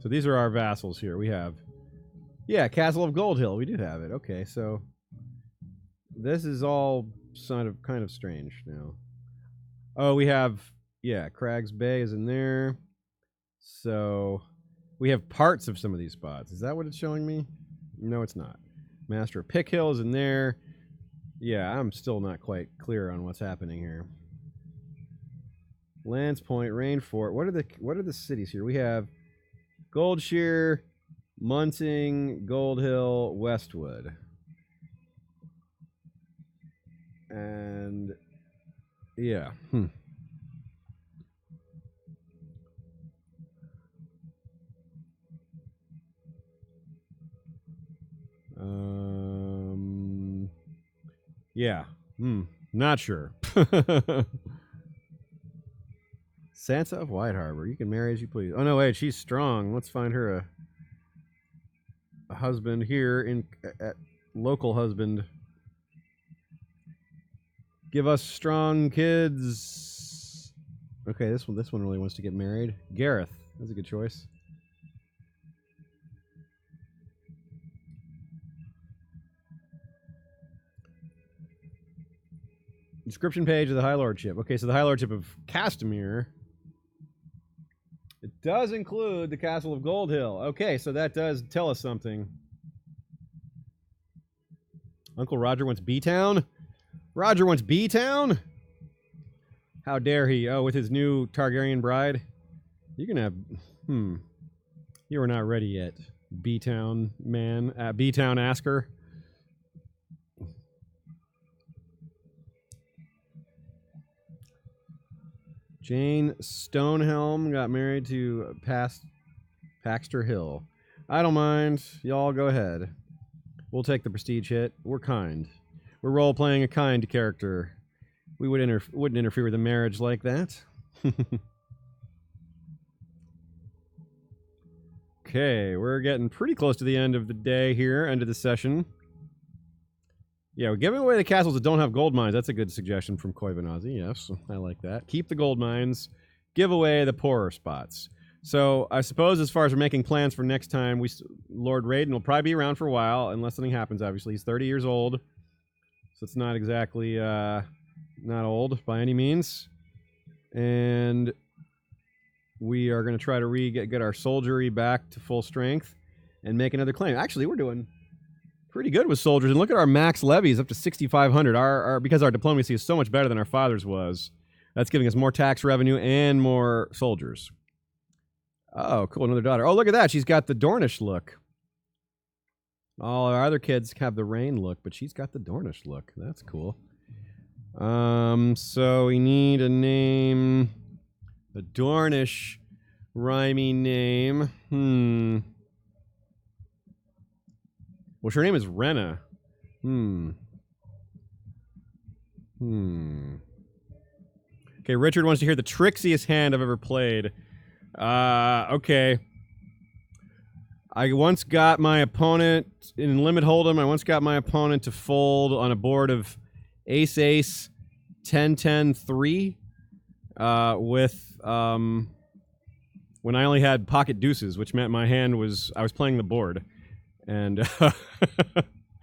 So these are our vassals here. We have, yeah, Castle of Goldhill. We do have it. Okay, so this is all kind of strange now. Oh, we have, yeah, Crag's Bay is in there. So We have parts of some of these spots. Is that what it's showing me? No, it's not. Master of Pickhill is in there. Yeah, I'm still not quite clear on what's happening here. Lance Point, Rainfort. What are the cities here? We have Goldshear, Munting, Goldhill, Westwood. And yeah. Yeah. Not sure. Sansa of White Harbor. You can marry as you please. Oh no, wait, she's strong. Let's find her a husband here at local husband. Give us strong kids. Okay, this one really wants to get married. Gareth. That's a good choice. Description page of the High Lordship. Okay, so the High Lordship of Castamere. It does include the Castle of Goldhill. Okay, so that does tell us something. Uncle Roger wants B-Town? Roger wants B-Town? How dare he? Oh, with his new Targaryen bride? You can have... You are not ready yet, B-Town man. B-Town asker. Jane Stonehelm got married to Paxter Hill. I don't mind. Y'all go ahead. We'll take the prestige hit. We're kind. We're role-playing a kind character. We wouldn't interfere with a marriage like that. Okay, we're getting pretty close to the end of the day here, end of the session. Yeah, we're giving away the castles that don't have gold mines. That's a good suggestion from Koivanazi. Yes, I like that. Keep the gold mines. Give away the poorer spots. So I suppose as far as we're making plans for next time, Lord Reyne will probably be around for a while, unless something happens, obviously. He's 30 years old, so it's not exactly not old by any means. And we are going to try to get our soldiery back to full strength and make another claim. Actually, we're doing pretty good with soldiers. And look at our max levies up to 6,500. Because our diplomacy is so much better than our father's was, that's giving us more tax revenue and more soldiers. Oh, cool. Another daughter. Oh, look at that. She's got the Dornish look. All our other kids have the Reyne look, but she's got the Dornish look. That's cool. So we need a name. A Dornish rhymey name. Well, her name is Reyne. Okay, Richard wants to hear the trixiest hand I've ever played. Okay. I once got my opponent in Limit Hold'em. I once got my opponent to fold on a board of Ace Ace 10-10-3 with when I only had pocket deuces, which meant my hand was I was playing the board, and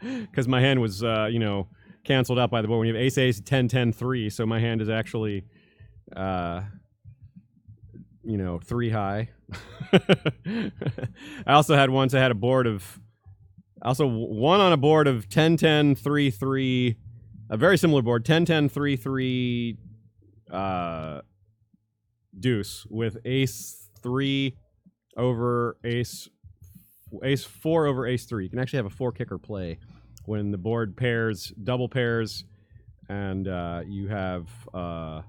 because my hand was canceled out by the board. When you have Ace Ace 10-10-3, so my hand is actually 3 high. I also had once I had a board of one on a board of 10-10-3-3, a very similar board, 10-10-3-3 deuce with Ace 3 over Ace 4 over Ace 3. You can actually have a 4 kicker play when the board pairs, double pairs, and you have well,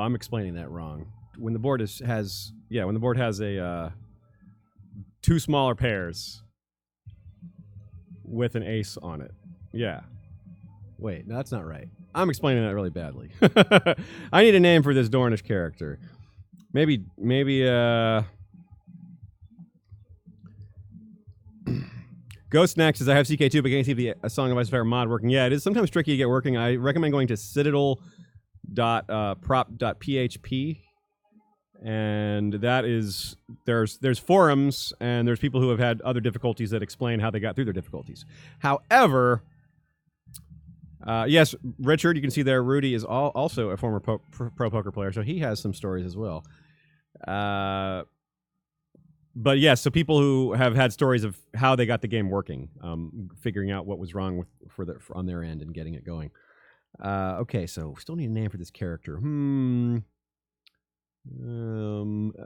I'm explaining that wrong. When the board has a 2 smaller pairs with an ace on it. Yeah. Wait, no, that's not right. I'm explaining that really badly. I need a name for this Dornish character. Maybe Ghost next says I have CK2, but can't see the Song of Ice and Fire mod working. Yeah, it is sometimes tricky to get working. I recommend going to citadel.prop.php. And that is, there's forums, and there's people who have had other difficulties that explain how they got through their difficulties. However, yes, Richard, you can see there, Rudy is also a former pro poker player, so he has some stories as well. but yes, so people who have had stories of how they got the game working, figuring out what was wrong on their end and getting it going. Okay, so we still need a name for this character.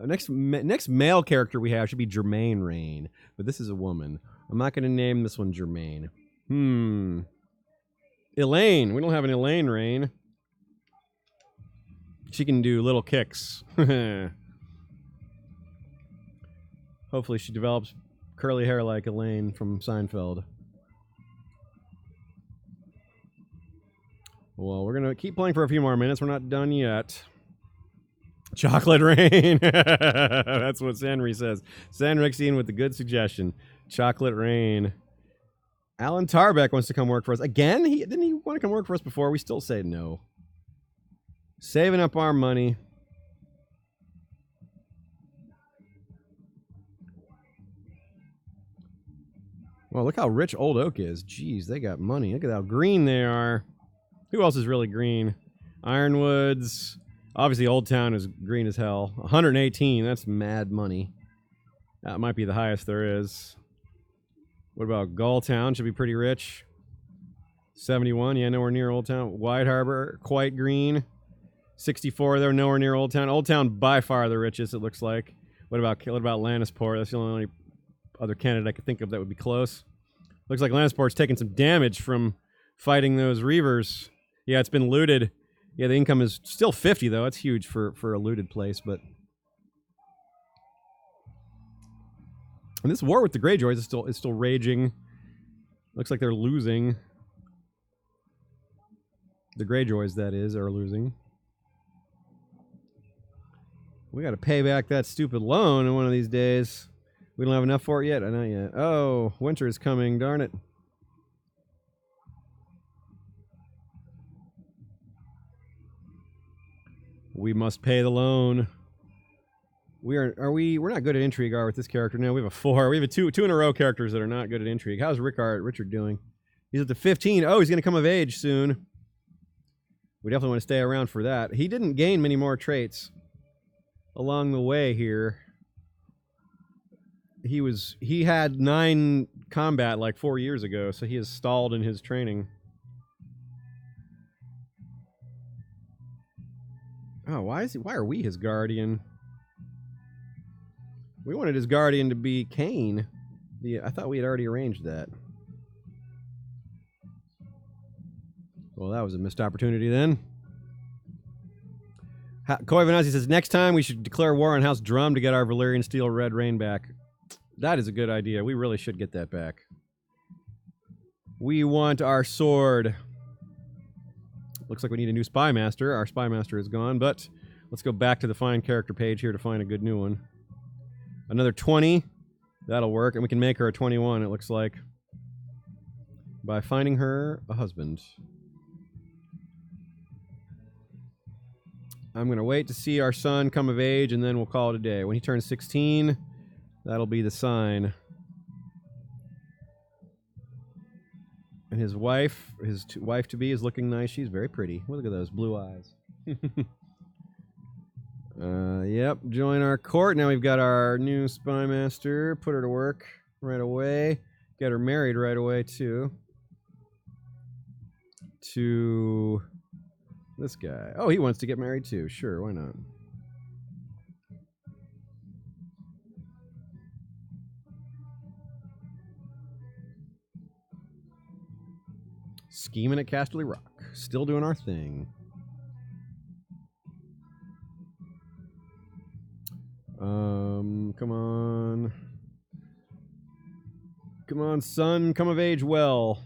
Next male character we have should be Jermaine Reyne, but this is a woman. I'm not going to name this one Jermaine. Elaine. We don't have an Elaine Reyne. She can do little kicks. Hopefully she develops curly hair like Elaine from Seinfeld. Well, we're going to keep playing for a few more minutes. We're not done yet. Chocolate Rain. That's what Sanry says. Sanrixine with the good suggestion. Chocolate Rain. Alan Tarbeck wants to come work for us. Again? Didn't he want to come work for us before? We still say no. Saving up our money. Well, look how rich Old Oak is. Jeez, they got money. Look at how green they are. Who else is really green? Ironwoods. Obviously, Old Town is green as hell. 118. That's mad money. That might be the highest there is. What about Gulltown? Should be pretty rich. 71. Yeah, nowhere near Old Town. Wide Harbor, quite green. 64. They're nowhere near Old Town. Old Town by far the richest, it looks like. What about Lannisport? That's the only other candidate I could think of that would be close. Looks like Lannisport's taking some damage from fighting those Reavers. Yeah, it's been looted. Yeah, the income is still 50, though. That's huge for a looted place, but... And this war with the Greyjoys is still raging. Looks like they're losing. The Greyjoys, that is, are losing. We got to pay back that stupid loan in one of these days. We don't have enough for it yet? Not yet. Oh, winter is coming. Darn it. We must pay the loan. We're not good at intrigue, are we, with this character? No, we have a 4. We have a two in a row characters that are not good at intrigue. How's Richard doing? He's at the 15. Oh, he's going to come of age soon. We definitely want to stay around for that. He didn't gain many more traits along the way here. He had 9 combat like 4 years ago, so he has stalled in his training. Oh, why are we his guardian? We wanted his guardian to be Cain. I thought we had already arranged that. Well, that was a missed opportunity then. Koi Venazzi says, next time we should declare war on House Drum to get our Valyrian Steel Red Rain back. That is a good idea. We really should get that back. We want our sword. Looks like we need a new Spy Master. Our Spy Master is gone, but let's go back to the Find Character page here to find a good new one. Another 20. That'll work, and we can make her a 21, it looks like, by finding her a husband. I'm going to wait to see our son come of age, and then we'll call it a day. When he turns 16, that'll be the sign. And his wife, wife-to-be, is looking nice. She's very pretty. Look at those blue eyes. Yep, join our court. Now we've got our new Spy Master. Put her to work right away. Get her married right away, too. To this guy. Oh, he wants to get married, too. Sure, why not? Scheming at Casterly Rock. Still doing our thing. Come on. Come on, son. Come of age well.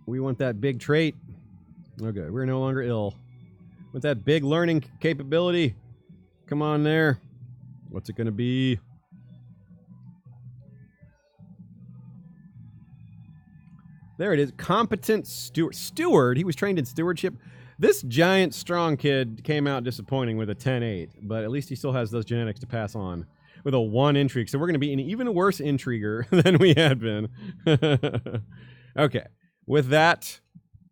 We want that big trait. Okay, we're no longer ill. With that big learning capability. Come on there. What's it going to be? There it is. Competent steward. He was trained in stewardship. This giant, strong kid came out disappointing with a 10-8, but at least he still has those genetics to pass on with a 1 intrigue. So we're going to be an even worse intriguer than we had been. Okay. With that,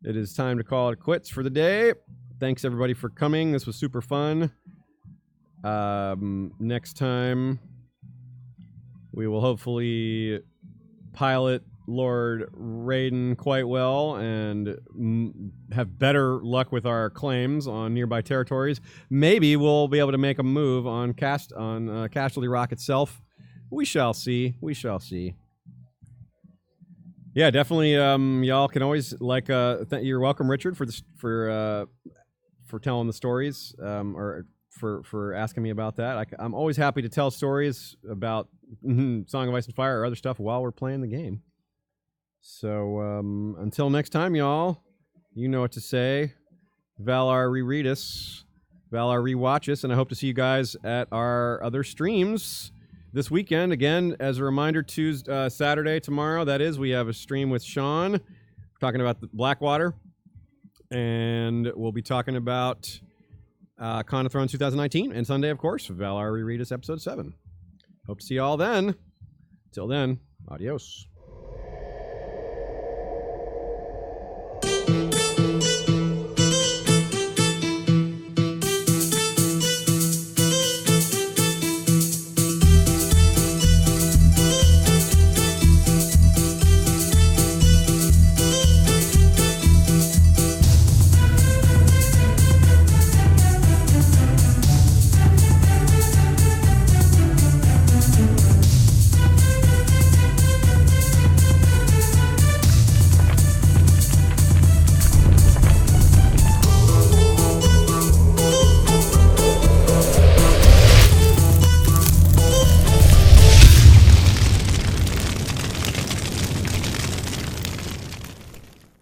it is time to call it quits for the day. Thanks, everybody, for coming. This was super fun. Next time, we will hopefully pilot Lord Reyne quite well and have better luck with our claims on nearby territories. Maybe we'll be able to make a move on Casualty Rock itself. We shall see. We shall see. Yeah, definitely. Y'all can always you're welcome, Richard, for telling the stories, or for asking me about that. I'm always happy to tell stories about Song of Ice and Fire or other stuff while we're playing the game. So until next time, y'all, you know what to say. Valar reread us, Valar rewatch us, and I hope to see you guys at our other streams this weekend. Again, as a reminder, Saturday, tomorrow, that is, we have a stream with Sean talking about the Blackwater, and we'll be talking about Con of Thrones 2019, and Sunday, of course, Valar reread us episode 7. Hope to see you all then. Till then, adios.